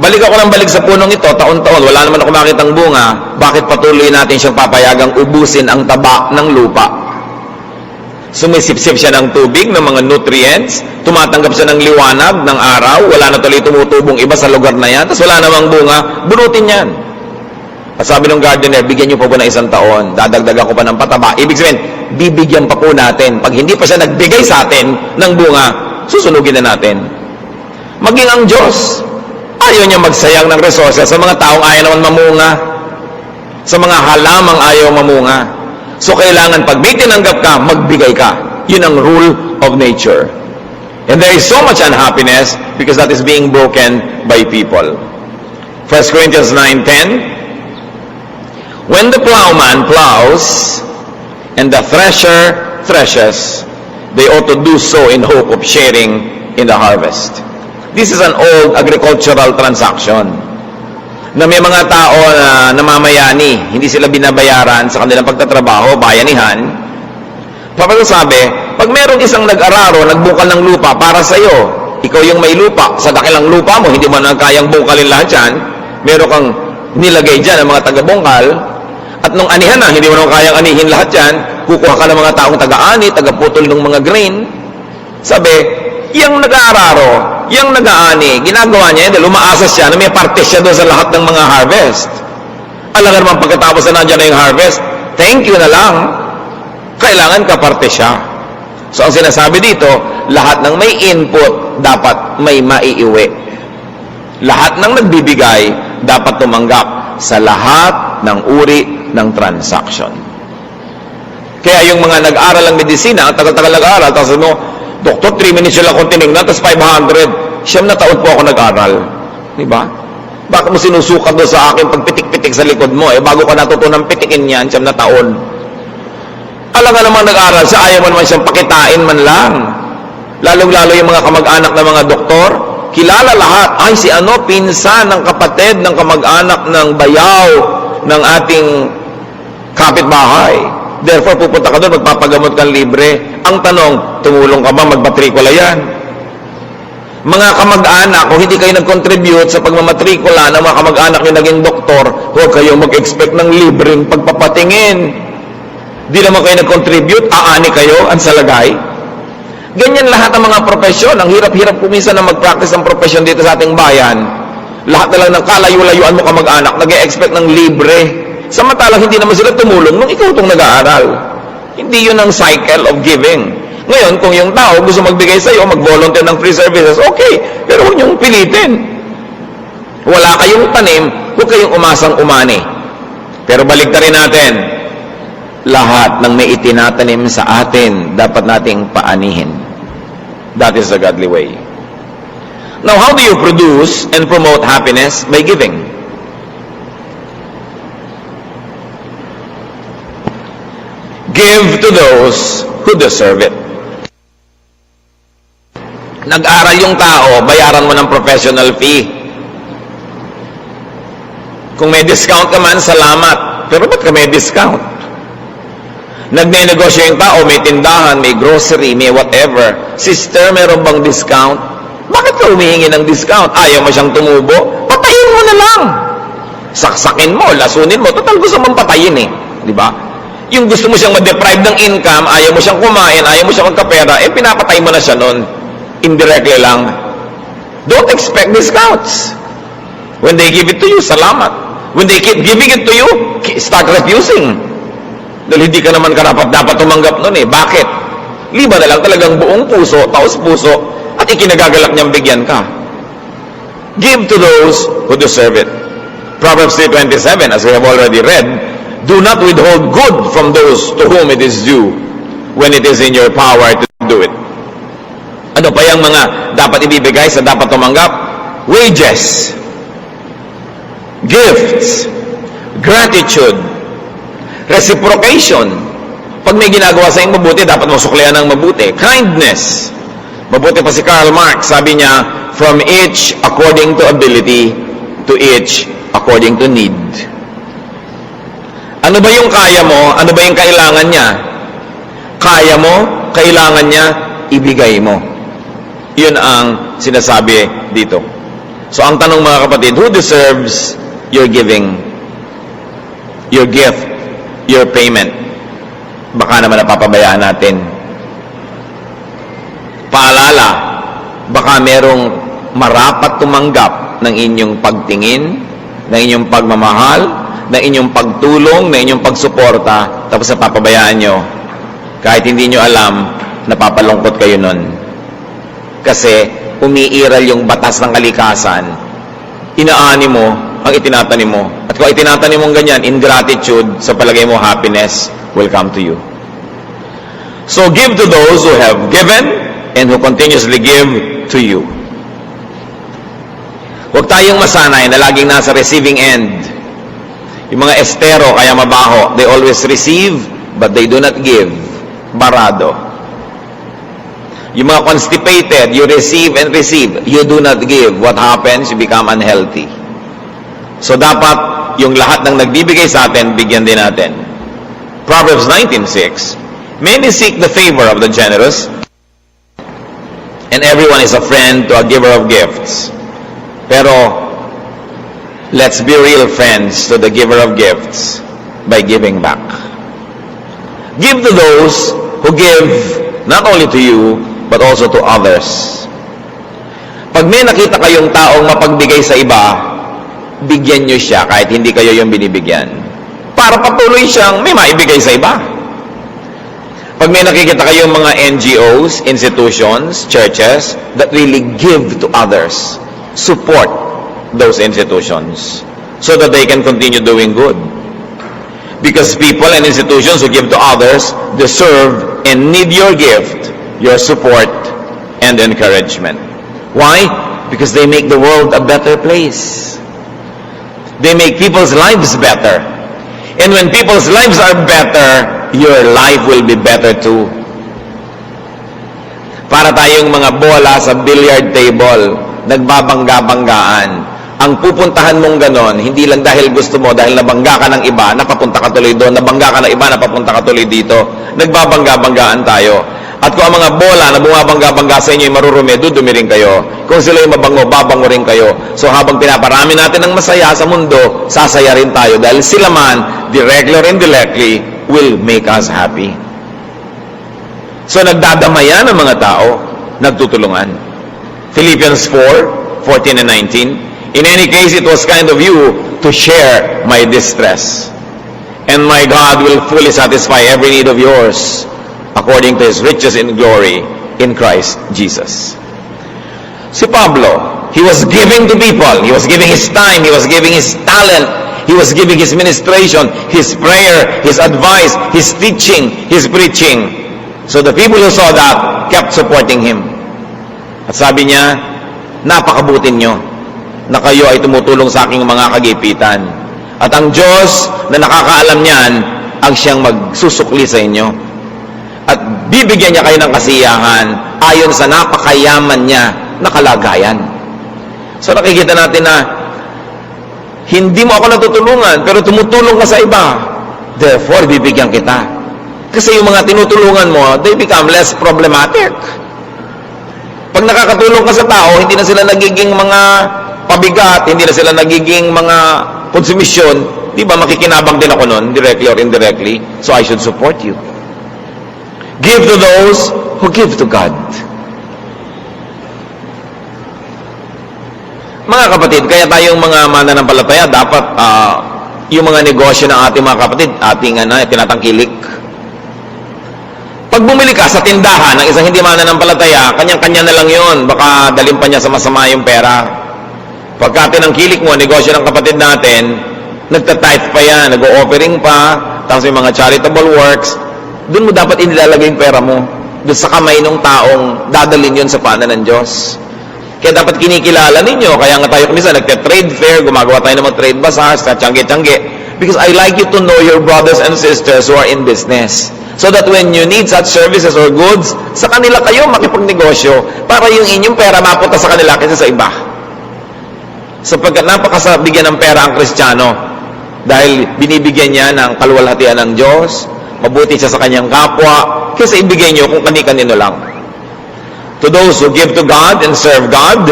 balik ako ng balik sa punong ito, taon-taon, wala naman ako makitang bunga, bakit patuloy natin siyang papayagang ubusin ang taba ng lupa? Sumisipsip siya ng tubig, ng mga nutrients, tumatanggap siya ng liwanag, ng araw, wala na tuloy tumutubong iba sa lugar na yan, tapos wala namang bunga, bunutin yan. At sabi ng gardener, bigyan niyo pa po na 1 taon, dadagdagan ko pa ng pataba. Ibig sabihin, bibigyan pa po natin. Pag hindi pa siya nagbigay sa atin ng bunga, susunugin na natin. Maging ang Diyos, ayaw niya magsayang ng resources sa mga taong ayaw naman mamunga, sa mga halamang ayaw mamunga. So kailangan pag may tinanggap ka, magbigay ka. Yun ang rule of nature. And there is so much unhappiness because that is being broken by people. 1 Corinthians 9:10, when the plowman plows and the thresher threshes, they ought to do so in hope of sharing in the harvest. This is an old agricultural transaction na may mga tao na namamayani, hindi sila binabayaran sa kanilang pagtatrabaho, bayanihan. Papasasabi, pag merong isang nag-araro, nagbukal ng lupa para sa iyo, ikaw yung may lupa, sa dakilang lupa mo, hindi mo na kayang bukalin lahat yan, meron kang nilagay dyan ng mga taga-bungkal, at nung anihan na, hindi mo na kayang anihin lahat yan, kukuha ka ng mga taong taga-ani, taga-putol ng mga grain. Sabi, yung nag-aararo, yung nag-aani, ginagawa niya, dahil umaasas siya na may parte siya doon sa lahat ng mga harvest. Alam naman pagkatapos na nandiyan na yung harvest, thank you na lang. Kailangan kaparte siya. So ang sinasabi dito, lahat ng may input, dapat may maiiwi. Lahat ng nagbibigay, dapat tumanggap sa lahat ng uri ng transaction. Kaya yung mga nag-aral ng medisina, ang tagal-tagal nag-aral, tapos mo, Doktor, 3 minutes lang akong tinignan, tapos 500. 9 na taon po ako nag-aral. Diba? Bakit mo sinusukat doon sa akin pag pitik-pitik sa likod mo? Bago ka natutunang pitikin yan, 9 na taon. Alam nga namang nag-aral siya, ayaw mo naman siyang pakitain man lang. Lalong-lalo yung mga kamag-anak ng mga doktor, kilala lahat, ay si ano, pinsan ng kapatid ng kamag-anak ng bayaw ng ating kapitbahay. Therefore, pupunta ka doon, magpapagamot kang libre. Ang tanong, tumulong ka ba, magpatrikula yan? Mga kamag-anak, kung hindi kayo nag-contribute sa pagmamatrikula ng mga kamag-anak yung naging doktor, huwag kayong mag-expect ng libreng pagpapatingin. Di naman kayo nag-contribute, aani kayo, ang salagay. Ganyan lahat ng mga profesyon. Ang hirap-hirap kuminsan na mag-practice ng profesyon dito sa ating bayan. Lahat na lang ng kalayo-layuan mo kamag-anak, nag-e-expect ng libre. Samantalang hindi naman sila tumulong nung ikaw itong nag-aaral. Hindi yun ang cycle of giving. Ngayon, kung yung tao gusto magbigay sa iyo, mag-volunteer ng free services, okay. Pero huwag niyong pilitin. Wala kayong tanim, huwag kayong umasang umani. Pero baliktarin natin, lahat ng may itinatanim sa atin, dapat nating paanihin. That is the godly way. Now, how do you produce and promote happiness? By giving. Give to those who deserve it. Nag-aral yung tao, bayaran mo ng professional fee. Kung may discount ka man, salamat. Pero ba't ka may discount? Nagne-negosyo yung tao, may tindahan, may grocery, may whatever. Sister, meron bang discount? Bakit ka humihingi ng discount? Ayaw mo siyang tumubo? Patayin mo na lang. Saksakin mo, lasunin mo. Total gusto mong patayin eh. Di ba? Yung gusto mo siyang ma-deprive ng income, ayaw mo siyang kumain, ayaw mo siyang magkapera, eh pinapatay mo na siya nun. Indirectly lang. Don't expect discounts. When they give it to you, salamat. When they keep giving it to you, start refusing. Dahil hindi ka naman karapat-dapat tumanggap nun eh. Bakit? Liba na lang talagang buong puso, taos puso, at ikinagagalak niyang bigyan ka. Give to those who deserve it. Proverbs 3:27, as we have already read, do not withhold good from those to whom it is due when it is in your power to do it. Ano pa yung mga dapat ibibigay sa dapat tumanggap? Wages, gifts, gratitude, reciprocation. Pag may ginagawa sa inyo mabuti, dapat mo suklian ng mabuti. Kindness. Mabuti pa si Karl Marx, sabi niya, from each according to ability, to each according to need. Ano ba yung kaya mo? Ano ba yung kailangan niya? Kaya mo, kailangan niya, ibigay mo. Yun ang sinasabi dito. So ang tanong mga kapatid, who deserves your giving? Your gift? Your payment? Baka naman napapabayaan natin. Paalala, baka merong marapat tumanggap ng inyong pagtingin, ng inyong pagmamahal, ng inyong pagtulong, ng inyong pagsuporta, tapos napapabayaan nyo. Kahit hindi nyo alam, napapalungkot kayo nun. Kasi umiiral yung batas ng kalikasan, inaani mo ang itinatanim mo. At kung itinatanim mong ganyan, ingratitude, sa palagay mo, happiness will come to you. So give to those who have given and who continuously give to you. Huwag tayong masanay na laging nasa receiving end. Yung mga estero, kaya mabaho, they always receive, but they do not give. Barado. Yung mga constipated, you receive and receive, you do not give. What happens? You become unhealthy. So dapat yung lahat ng nagbibigay sa atin, bigyan din natin. Proverbs 19:6, many seek the favor of the generous, and everyone is a friend to a giver of gifts. Pero, let's be real friends to the giver of gifts by giving back. Give to those who give not only to you, but also to others. Pag may nakita kayong taong mapagbigay sa iba, bigyan nyo siya kahit hindi kayo yung binibigyan. Para patuloy siyang may maibigay sa iba. Pag may nakikita kayong mga NGOs, institutions, churches, that really give to others, support those institutions so that they can continue doing good. Because people and institutions who give to others deserve and need your gift, your support, and encouragement. Why? Because they make the world a better place. They make people's lives better. And when people's lives are better, your life will be better too. Para tayong mga bola sa billiard table, nagbabangga-banggaan. Ang pupuntahan mong ganon, hindi lang dahil gusto mo, dahil nabangga ka ng iba, napapunta ka tuloy doon, nabangga ka ng iba, napapunta ka tuloy dito. Nagbabangga-banggaan tayo. At kung ang mga bola na bumabangga-bangga sa inyo ay marurumi, dudumi rin kayo. Kung sila yung mabango, babango rin kayo. So habang pinaparami natin ng masaya sa mundo, sasaya rin tayo. Dahil sila man, directly or indirectly, will make us happy. So nagdadamayan ang mga tao, nagtutulungan. Philippians 4:14 and 19, in any case, it was kind of you to share my distress. And my God will fully satisfy every need of yours, according to His riches in glory in Christ Jesus. Si Pablo, he was giving to people. He was giving his time. He was giving his talent. He was giving his ministration, his prayer, his advice, his teaching, his preaching. So the people who saw that kept supporting him. At sabi niya, napakabuti nyo na kayo ay tumutulong sa aking mga kagipitan. At ang Diyos na nakakaalam niyan, ang siyang magsusukli sa inyo. At bibigyan niya kayo ng kasiyahan ayon sa napakayaman niya na kalagayan. So nakikita natin na hindi mo ako natutulungan, pero tumutulong ka sa iba. Therefore, bibigyan kita. Kasi yung mga tinutulungan mo, they become less problematic. Pag nakakatulong ka sa tao, hindi na sila nagiging mga pabigat, hindi na sila nagiging mga konsumisyon, di ba makikinabang din ako nun, directly or indirectly, so I should support you. Give to those who give to God. Mga kapatid, kaya tayong mga mananampalataya, dapat yung mga negosyo ng ating mga kapatid, ating tinatangkilik. Pag bumili ka sa tindahan ng isang hindi mananampalataya, kanyang-kanya na lang yun. Baka dalhin pa niya sa masama yung pera. Pagka tinangkilik mo, negosyo ng kapatid natin, nagtatithe pa yan, nag-o-offering pa, tapos may mga charitable works, doon mo dapat inilalagay yung pera mo. Doon sa kamay ng taong dadalhin yun sa paanan ng Diyos. Kaya dapat kinikilala ninyo. Kaya nga tayo kumisa, nagka-trade fair, gumagawa tayo ng mga trade bazaars, tiyangge-tiyangge. Because I like you to know your brothers and sisters who are in business. So that when you need such services or goods, sa kanila kayo makipagnegosyo para yung inyong pera mapunta sa kanila kaysa sa iba. Sapagkat napakasarap bigyan ng pera ang Kristiyano dahil binibigyan niya ng kaluwalhatian ng Diyos, mabuti siya sa kanyang kapwa, kaysa ibigay niyo kung kani-kanino lang. To those who give to God and serve God,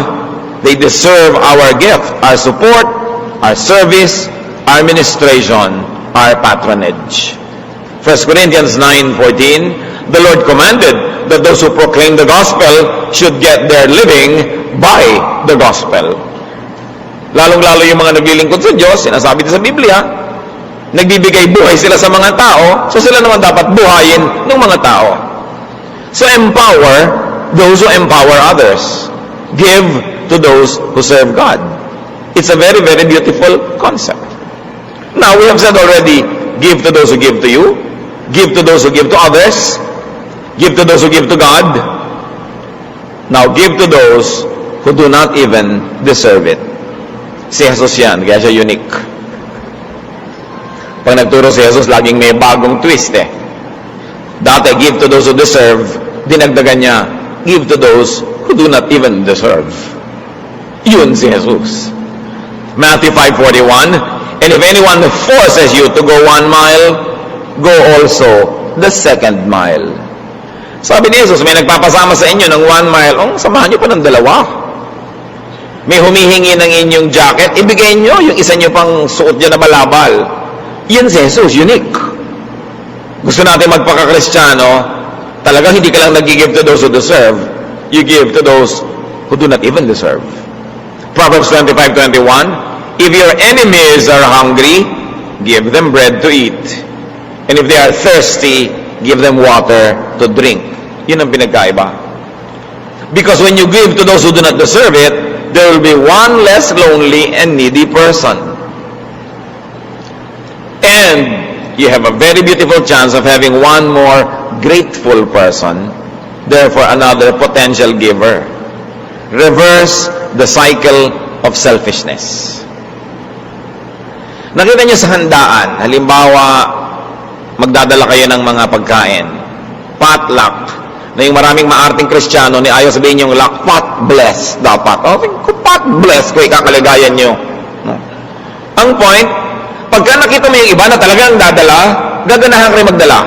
they deserve our gift, our support, our service, our ministration, our patronage. 1 Corinthians 9:14, the Lord commanded that those who proclaim the gospel should get their living by the gospel. Lalong-lalo yung mga naglilingkod sa Diyos, sinasabi din sa Biblia, nagbibigay buhay sila sa mga tao, so sila naman dapat buhayin ng mga tao. So empower those who empower others. Give to those who serve God. It's a very, very beautiful concept. Now, we have said already, give to those who give to you, give to those who give to others, give to those who give to God. Now, give to those who do not even deserve it. Si Jesus yan, kaya siya unique. Pag nagturo si Jesus, laging may bagong twist eh. Dati, give to those who deserve, dinagdagan niya, give to those who do not even deserve. Yun si Jesus. Matthew 5:41, and if anyone forces you to go 1 mile, go also the 2nd mile. Sabi ni Jesus, may nagpapasama sa inyo ng 1 mile, samahan nyo pa ng 2. May humihingi ng inyong jacket, ibigay nyo yung isa nyo pang suot dyan na balabal. Yan si Jesus, unique. Gusto natin magpaka-Kristiyano, talagang hindi ka lang nag-give to those who deserve, you give to those who do not even deserve. Proverbs 25:21, if your enemies are hungry, give them bread to eat. And if they are thirsty, give them water to drink. Yun ang pinagkaiba. Because when you give to those who do not deserve it, there will be one less lonely and needy person. And you have a very beautiful chance of having one more grateful person, therefore another potential giver. Reverse the cycle of selfishness. Nakita niyo sa handaan, halimbawa, magdadala kayo ng mga pagkain, potluck, na yung maraming maarting Kristiyano ni ayaw sabihin yung pot bless dapat. Kung pot bless ko, ikakaligayan nyo. No? Ang point, pagka nakita mo yung iba na talagang dadala, gaganahan kayo magdala.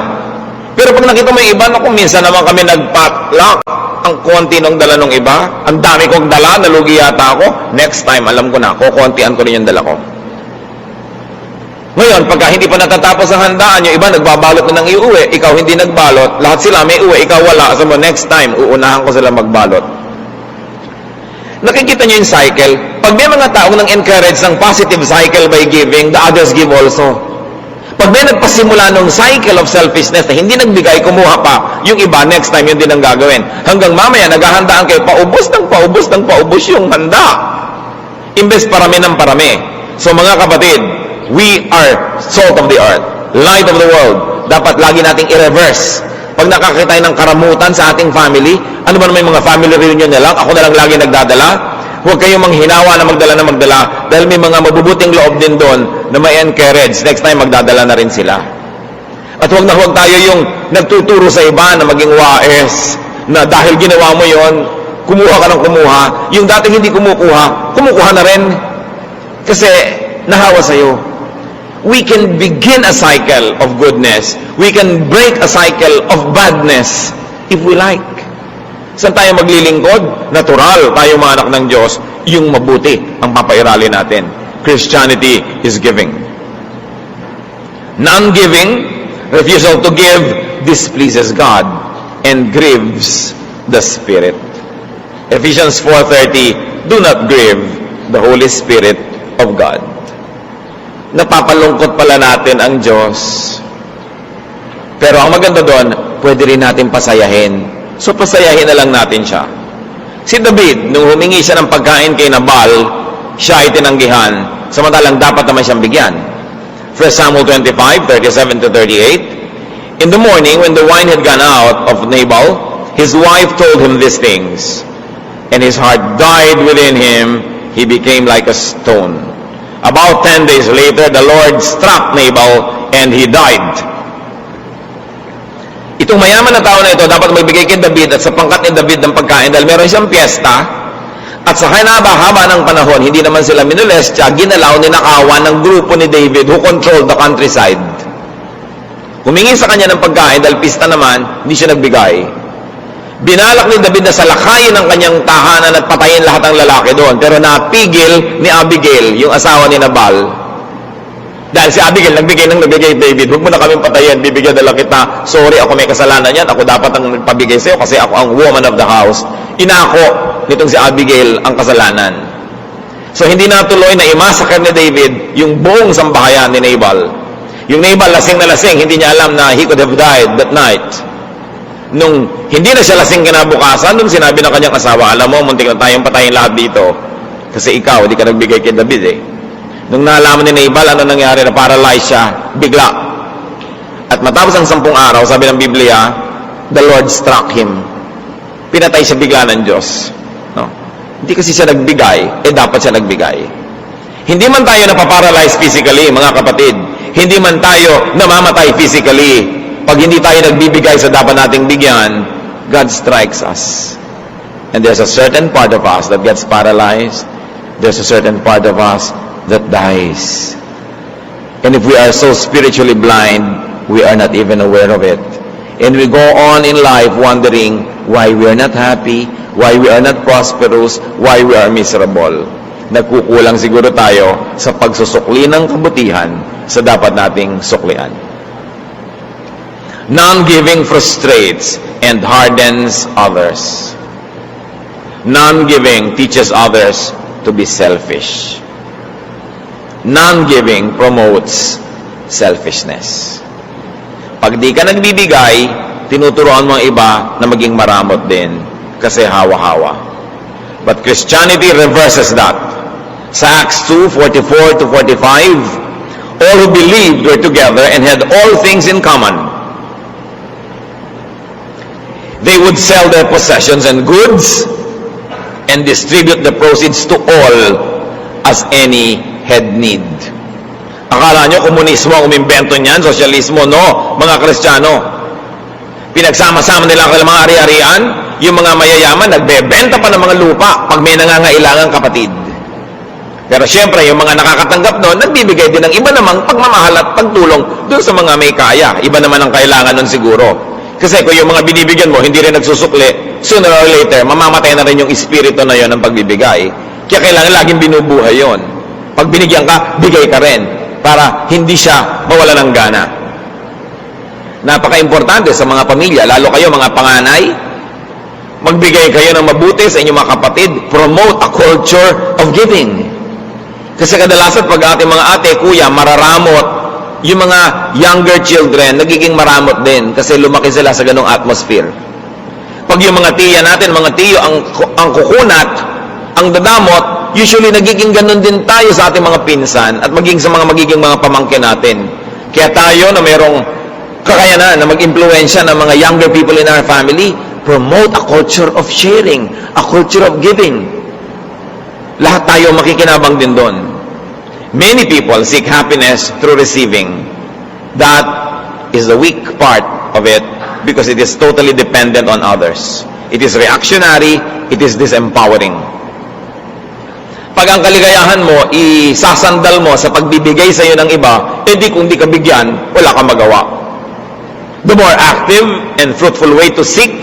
Pero pag nakita mo yung iba, kung minsan naman kami nag-potluck, ang konti nung dala nung iba, ang dami kong dala, nalugi yata ako, next time, alam ko na, kukontian ko rin yung dala ko. Ngayon, pagka hindi pa natatapos ang handaan, yung iba nagbabalot na ng iuwi, ikaw hindi nagbalot, lahat sila may uwi, ikaw wala, so next time, uunahan ko sila magbalot. Nakikita nyo yung cycle. Pag may mga taong nang encourage ng positive cycle by giving, the others give also. Pag may nagpasimula ng cycle of selfishness na hindi nagbigay, kumuha pa, yung iba, next time, yun din ang gagawin. Hanggang mamaya, naghahandaan kayo, paubos ng paubos yung handa. Imbes parami ng parami. So mga kapatid, we are salt of the earth, light of the world. Dapat lagi nating i-reverse. Pag nakakita tayo ng karamutan sa ating family, ano ba naman yung mga family reunion na lang, ako na lang lagi nagdadala, huwag kayong manghinawa na magdala dahil may mga mabubuting loob din doon na may encourage. Next time, magdadala na rin sila. At huwag na huwag tayo yung nagtuturo sa iba na maging wais, na dahil ginawa mo yon, kumuha ka ng kumuha. Yung dating hindi kumukuha na rin. Kasi nahawa sa'yo. We can begin a cycle of goodness. We can break a cycle of badness if we like. Saan tayo maglilingkod? Natural, tayo mga anak ng Diyos, yung mabuti ang papairali natin. Christianity is giving. Non-giving, refusal to give, displeases God and grieves the Spirit. Ephesians 4:30, do not grieve the Holy Spirit of God. Napapalungkot pala natin ang Diyos. Pero ang maganda doon, pwede rin natin pasayahin. So pasayahin na lang natin siya. Si David, nung humingi siya ng pagkain kay Nabal, siya ay tinanggihan, samantalang dapat naman siyang bigyan. 1 Samuel 25:37-38, in the morning, when the wine had gone out of Nabal, his wife told him these things, and his heart died within him, he became like a stone. About 10 days later, the Lord struck Nabal and he died. Itong mayaman na tao na ito, dapat magbigay kay David at sa pangkat ni David ng pagkain dahil meron siyang piyesta at sa haba ng panahon, hindi naman sila minolestya, ginalaw, ninakawan ng grupo ni David who controlled the countryside. Humingi sa kanya ng pagkain dahil pista naman, hindi siya nagbigay. Binalak ni David na salakayin ang kanyang tahanan at patayin lahat ng lalaki doon. Pero napigil ni Abigail, yung asawa ni Nabal. Dahil si Abigail, nagbigay David, huwag mo na kaming patayin, bibigyan na lang kita. Sorry, ako may kasalanan yan. Ako dapat ang nagpabigay sa'yo kasi ako ang woman of the house. Inako nitong si Abigail ang kasalanan. So hindi natuloy na imasakar ni David yung buong sambahayan ni Nabal. Yung Nabal, lasing na lasing, hindi niya alam na he could have died that night. Nung hindi na siya lasing kinabukasan, nung sinabi ng kanyang asawa, alam mo, muntik na tayong patayin lahat dito. Kasi ikaw, hindi ka nagbigay kay David eh. Nung nalaman ni Nabal, ano nangyari? Na paralyzed siya, bigla. At matapos ang 10 araw, sabi ng Biblia, the Lord struck him. Pinatay siya bigla ng Diyos. No? Hindi kasi siya nagbigay, dapat siya nagbigay. Hindi man tayo napaparalyze physically, mga kapatid. Hindi man tayo namamatay physically. Pag hindi tayo nagbibigay sa dapat nating bigyan, God strikes us. And there's a certain part of us that gets paralyzed. There's a certain part of us that dies. And if we are so spiritually blind, we are not even aware of it. And we go on in life wondering why we are not happy, why we are not prosperous, why we are miserable. Nagkukulang siguro tayo sa pagsusukli ng kabutihan sa dapat nating suklian. Non-giving frustrates and hardens others. Non-giving teaches others to be selfish. Non-giving promotes selfishness. Pag di ka nagbibigay, tinuturuan mo ang iba na maging maramot din kasi hawa-hawa. But Christianity reverses that. Sa Acts 2:44-45, all who believed were together and had all things in common. They would sell their possessions and goods and distribute the proceeds to all as any had need. Akala nyo komunismo ang umimbento niyan, sosyalismo? No, mga Kristiyano. Pinagsama-sama nila ang mga ari-arian, yung mga mayayaman, nagbebenta pa ng mga lupa pag may nangangailangang kapatid. Pero syempre, yung mga nakakatanggap doon, nagbibigay din ng iba namang pagmamahal at pagtulong doon sa mga may kaya. Iba naman ang kailangan nun siguro. Kasi kung yung mga binibigyan mo, hindi rin nagsusukli, sooner or later, mamamatay na rin yung espiritu na yon ng pagbibigay. Kaya kailangan laging binubuhay yon. Pag binigyan ka, bigay ka rin. Para hindi siya mawala ng gana. Napaka-importante sa mga pamilya, lalo kayo mga panganay, magbigay kayo ng mabuti sa inyong mga kapatid. Promote a culture of giving. Kasi kadalasan pag ating mga ate, kuya, mararamot, yung mga younger children, nagiging maramot din kasi lumaki sila sa ganong atmosphere. Pag yung mga tiya natin, mga tiyo, ang kukunat, ang dadamot, usually nagiging ganon din tayo sa ating mga pinsan at maging sa mga magiging mga pamangkin natin. Kaya tayo na mayroong kakayanan na mag-impluensya ng mga younger people in our family, promote a culture of sharing, a culture of giving. Lahat tayo makikinabang din doon. Many people seek happiness through receiving. That is the weak part of it because it is totally dependent on others. It is reactionary, it is disempowering. Pag ang kaligayahan mo, isasandal mo sa pagbibigay sa iyo ng iba, hindi kung di ka bigyan, wala kang magawa. The more active and fruitful way to seek,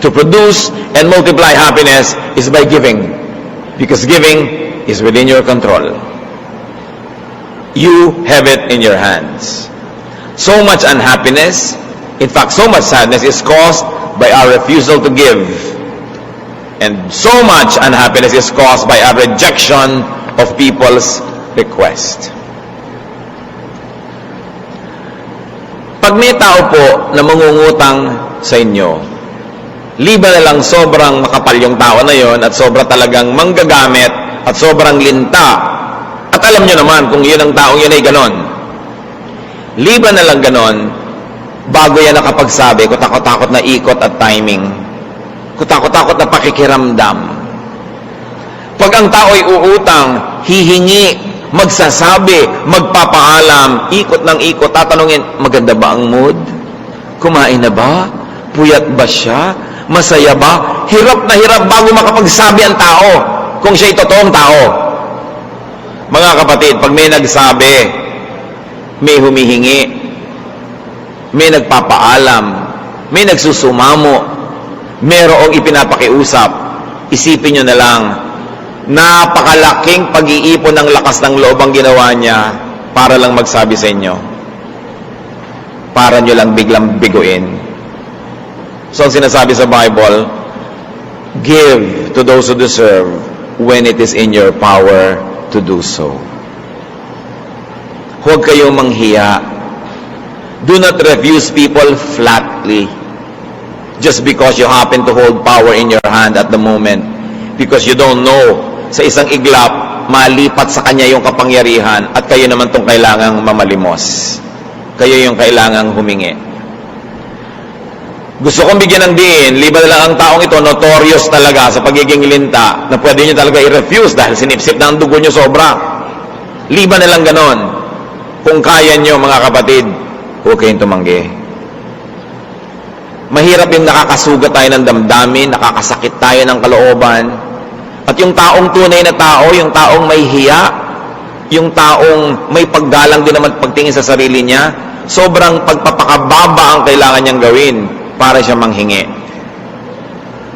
to produce, and multiply happiness is by giving. Because giving is within your control. You have it in your hands. So much unhappiness, in fact, so much sadness is caused by our refusal to give. And so much unhappiness is caused by our rejection of people's request. Pag may tao po na mangungutang sa inyo, liba na lang sobrang makapal yung tao na yon at sobra talagang manggagamit at sobrang linta. At alam nyo naman kung yun ang taong yun ay ganon. Liba na lang ganon, bago yan nakapagsabi, kutakot-takot na ikot at timing. Kutakot-takot na pakikiramdam. Pag ang tao'y uutang, hihingi, magsasabi, magpapaalam, ikot ng ikot, tatanungin, maganda ba ang mood? Kumain na ba? Puyat ba siya? Masaya ba? Hirap na hirap bago makapagsabi ang tao kung siya'y totoong tao. Mga kapatid, pag may nagsabi, may humihingi, may nagpapaalam, may nagsusumamo, merong ipinapakiusap, isipin nyo na lang, napakalaking pag-iipon ng lakas ng loob ang ginawa niya para lang magsabi sa inyo. Para nyo lang biglang biguin. So, ang sinasabi sa Bible, give to those who deserve when it is in your power to do so. Huwag kayong manghiya. Do not refuse people flatly. Just because you happen to hold power in your hand at the moment. Because you don't know, sa isang iglap, malipat sa kanya yung kapangyarihan at kayo naman itong kailangang mamalimos. Kayo yung kailangang humingi. Gusto kong bigyan ng diin, liba na lang ang taong ito, notorious talaga sa pagiging linta, na pwede nyo talaga i-refuse dahil sinipsip na ang dugo nyo sobra. Liba na lang ganon. Kung kaya nyo, mga kapatid, huwag kayong tumanggi. Mahirap yung nakakasugat tayo ng damdamin, nakakasakit tayo ng kalooban. At yung taong tunay na tao, yung taong may hiya, yung taong may paggalang din naman pagtingin sa sarili niya, sobrang pagpapakababa ang kailangan niyang gawin para siya manghingi.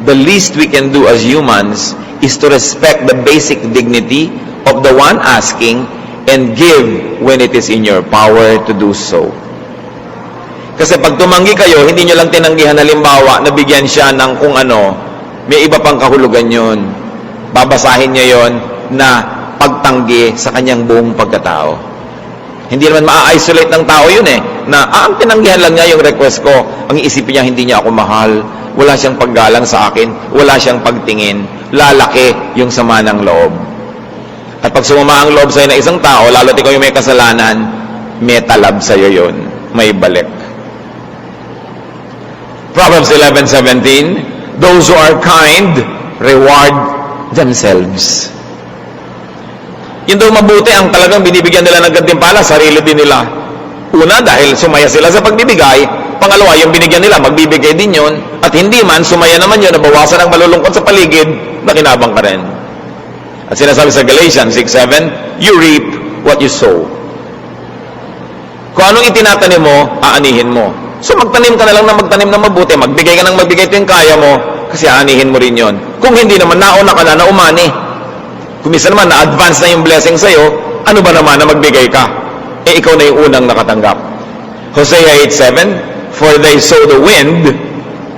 The least we can do as humans is to respect the basic dignity of the one asking and give when it is in your power to do so. Kasi pag tumanggi kayo, hindi nyo lang tinanggihan, halimbawa, nabigyan siya ng kung ano, may iba pang kahulugan yun. Babasahin niya yon na pagtanggi sa kanyang buong pagkatao. Hindi naman ma-isolate ng tao yun na ang tinanggihan lang niya yung request ko. Ang iisipin niya, hindi niya ako mahal, wala siyang paggalang sa akin, wala siyang pagtingin, lalaki yung sama ng loob. At pag sumama ang loob sa'yo na isang tao, lalo't ikaw yung may kasalanan, may talab sa'yo yun, may balik. Proverbs 11:17, those who are kind reward themselves. Yun daw mabuti ang talagang binibigyan nila ng gantimpala, sarili din nila. Una, dahil sumaya sila sa pagbibigay. Pangalawa, yung binigyan nila, magbibigay din yun. At hindi man, sumaya naman yun, nabawasan ang malulungkot sa paligid, nakinabang ka rin. At sinasabi sa Galatians 6:7, you reap what you sow. Kung anong itinatanim mo, aanihin mo. So magtanim ka na lang na magtanim na mabuti, magbigay ka ng magbigay ito yung kaya mo, kasi aanihin mo rin yon. Kung hindi naman, nauna ka na umani. Kung minsan naman, na-advance na yung blessing sa'yo, ano ba naman na magbigay ka? Ikaw na yung unang nakatanggap. Hosea 8:7, for they sow the wind,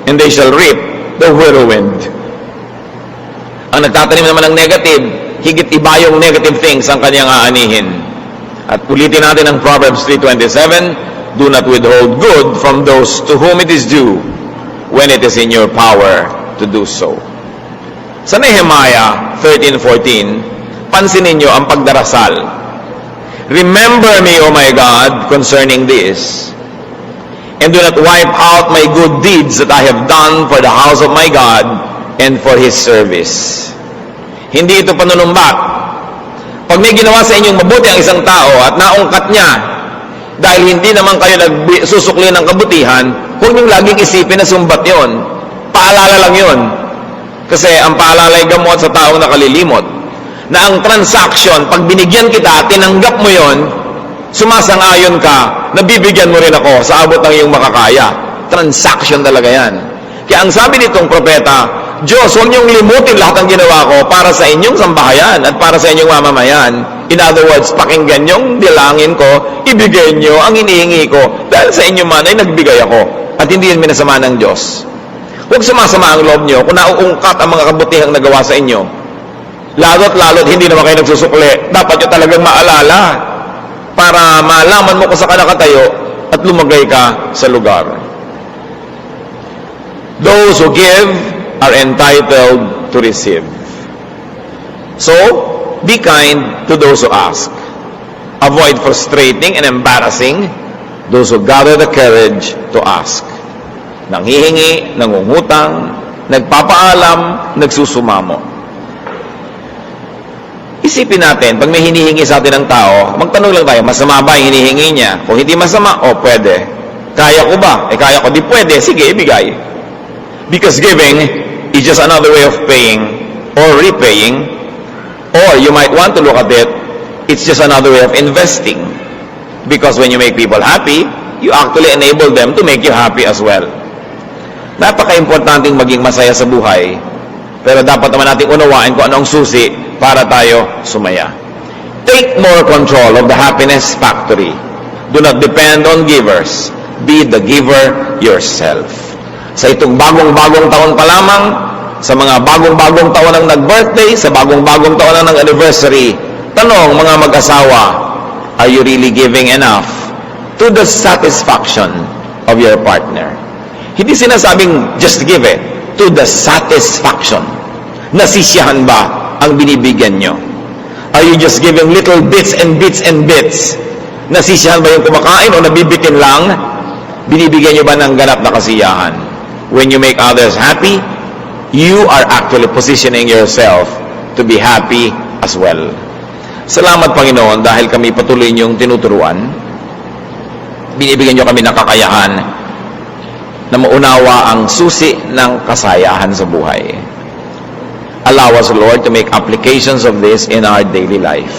and they shall reap the whirlwind. Ang nagtatanim naman ng negative, higit iba yung negative things ang kanyang aanihin. At ulitin natin ang Proverbs 3:27, do not withhold good from those to whom it is due when it is in your power to do so. Sa Nehemiah 13:14, pansinin niyo ang pagdarasal. Remember me, O my God, concerning this, and do not wipe out my good deeds that I have done for the house of my God and for His service. Hindi ito panunumbat. Pag may ginawa sa inyong mabuti ang isang tao at naungkat niya, dahil hindi naman kayo nagsusukli ng kabutihan, huwag niyong laging isipin na sumbat yon. Paalala lang yon. Kasi ang paalala ay gamot sa taong nakalilimot. na ang transaction, pag binigyan kita, tinanggap mo yon, sumasang-ayon ka, nabibigyan mo rin ako sa abot ng iyong makakaya. Transaction talaga yan. Kaya ang sabi nitong propeta, Diyos, huwag niyong limutin lahat ng ginawa ko para sa inyong sambahayan at para sa inyong mamamayan. In other words, pakinggan niyong dilangin ko, ibigay niyo ang hinihingi ko dahil sa inyo man ay nagbigay ako at hindi yan minasama ng Diyos. Huwag sumasama ang loob niyo kung nauungkat ang mga kabutihang nagawa sa inyo. Lalo't hindi naman kayo nagsusukli. Dapat nyo talagang maalala para malaman mo kung saan ka nakatayo at lumagay ka sa lugar. Those who give are entitled to receive. So, be kind to those who ask. Avoid frustrating and embarrassing those who gather the courage to ask. Nanghihingi, nangungutang, nagpapaalam, nagsusumamo. Isipin natin, pag may hinihingi sa atin ng tao, magtanong lang tayo, masama ba yung hinihingi niya? Kung hindi masama, pwede. Kaya ko ba? Kaya ko, di pwede. Sige, ibigay. Because giving is just another way of paying or repaying. Or you might want to look at it, it's just another way of investing. Because when you make people happy, you actually enable them to make you happy as well. Napaka-importanting maging masaya sa buhay. Pero dapat naman natin unawain kung anong susi para tayo sumaya. Take more control of the happiness factory. Do not depend on givers. Be the giver yourself. Sa itong bagong-bagong taon pa lamang, sa mga bagong-bagong taon ang nag-birthday, sa bagong-bagong taon ang nag-anniversary, tanong mga mag-asawa, are you really giving enough to the satisfaction of your partner? Hindi sinasabing just give it, to the satisfaction. Nasisiyahan ba ang binibigyan nyo? Are you just giving little bits and bits and bits? Nasisiyahan ba yung kumakain o nabibitin lang? Binibigyan nyo ba ng ganap na kasiyahan? When you make others happy, you are actually positioning yourself to be happy as well. Salamat, Panginoon, dahil kami patuloy niyong tinuturuan. Binibigyan niyo kami ng kakayahan na maunawa ang susi ng kasayahan sa buhay. Allow us, Lord, to make applications of this in our daily life.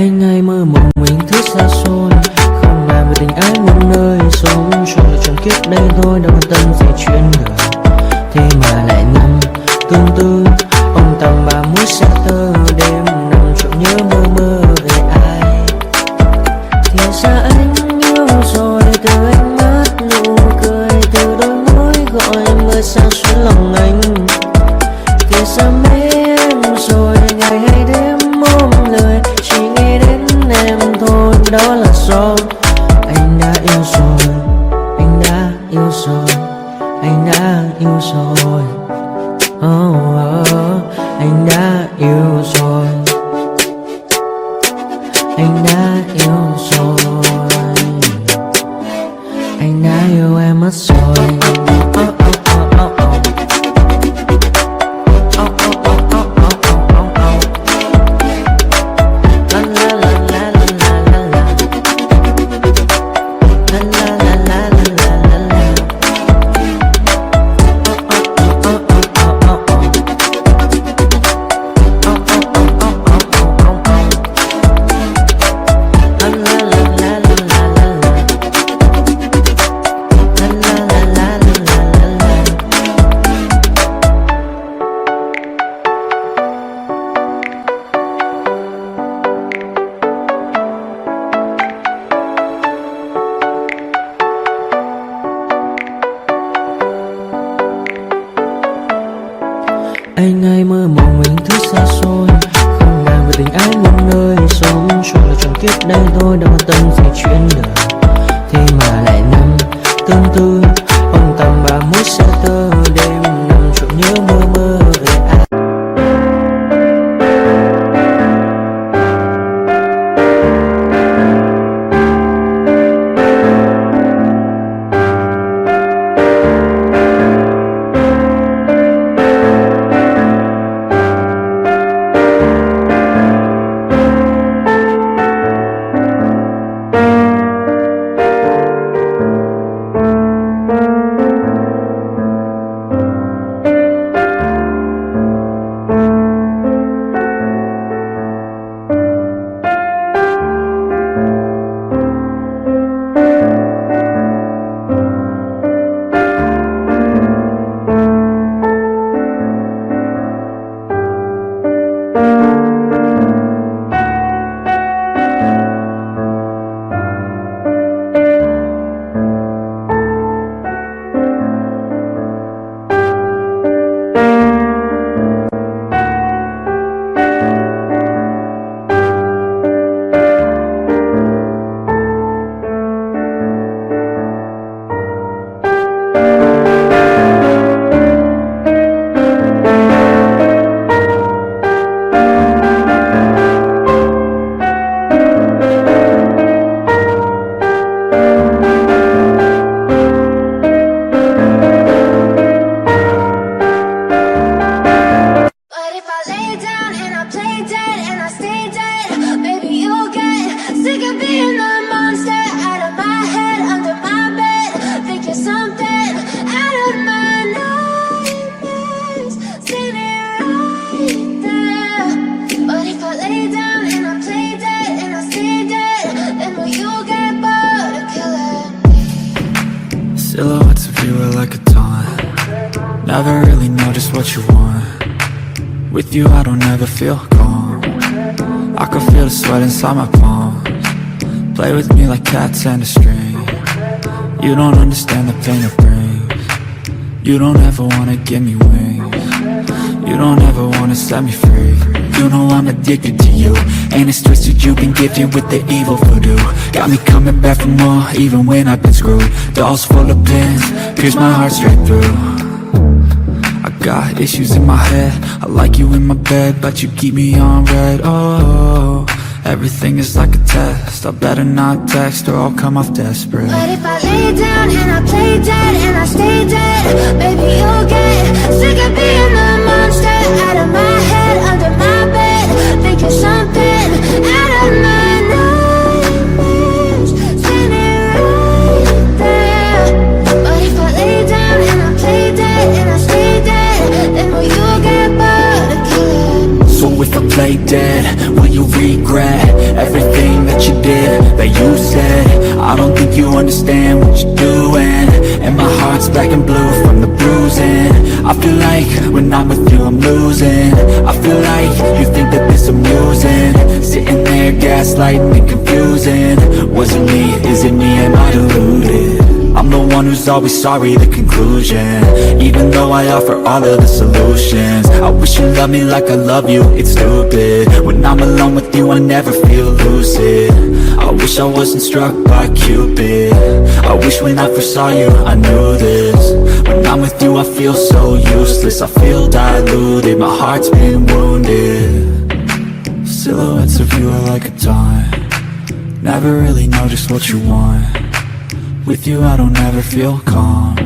Anh ơi, mơ mộng mình thức xa xôi, không làm về tình ái muôn nơi sống cho là trong kiếp đây thôi, đâu quan tâm gì chuyện đời. Thế mà lại nằm tương tư ông tầm bà mũi xa tơ, đêm nằm trộm nhớ mơ mơ về ai. Thì ra anh yêu rồi, từ ánh mắt nụ cười, từ đôi môi gọi mưa sao xuyên lòng anh. Thì ra mấy em rồi, ngày hay đêm ôm lời, chỉ nghĩ đến em thôi, đó là do anh đã yêu rồi, anh đã yêu rồi, anh đã yêu rồi. Oh, oh, anh đã yêu rồi, anh đã yêu rồi, anh đã yêu em mất rồi. Anh hay mơ mộng mình thứ xa xôi, không bàn về tình ái muôn nơi sống cho là trong kiếp đây thôi, đâu quan tâm gì chuyện đời. Thế mà lại nằm tương tư ông tầm bà mũi xa tơ, đêm nằm trộm nhớ mơ mơ về ai. Silhouettes of you are like a taunt. Never really know just what you want. With you I don't ever feel calm. I can feel the sweat inside my palms. Play with me like cats and a string. You don't understand the pain it brings. You don't ever wanna give me wings. You don't ever wanna set me free. You know I'm addicted to you, and it's twisted, you've been gifted with the evil voodoo. Got me coming back for more, even when I've been screwed. Dolls full of pins, pierce my heart straight through. I got issues in my head, I like you in my bed, but you keep me on red. Oh, everything is like a test, I better not text or I'll come off desperate. But if I lay down and I play dead and I stay dead, baby you'll get sick of being the monster out of my head, under my bed, thinking something out of my nightmares, standing right there. But if I lay down and I play dead and I stay dead, then will you get bored of killing? So if I play dead, will you regret everything that you did, that you said? I don't think you understand what you're doing, and my heart's black and blue from the bruising. I feel like when I'm with you I'm losing. I feel like you think that this amusing, sitting there gaslighting and confusing. Was it me? Is it me? Am I deluded? I'm the one who's always sorry, the conclusion, even though I offer all of the solutions. I wish you loved me like I love you, it's stupid. When I'm alone with you I never feel lucid. I wish I wasn't struck by Cupid. I wish when I first saw you I knew this. When I'm with you I feel so useless, I feel diluted, my heart's been wounded. Silhouettes of you are like a taunt, never really know just what you want. With you I don't ever feel calm,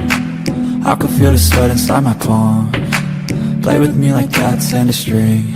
I can feel the sweat inside my palms. Play with me like cats and a string.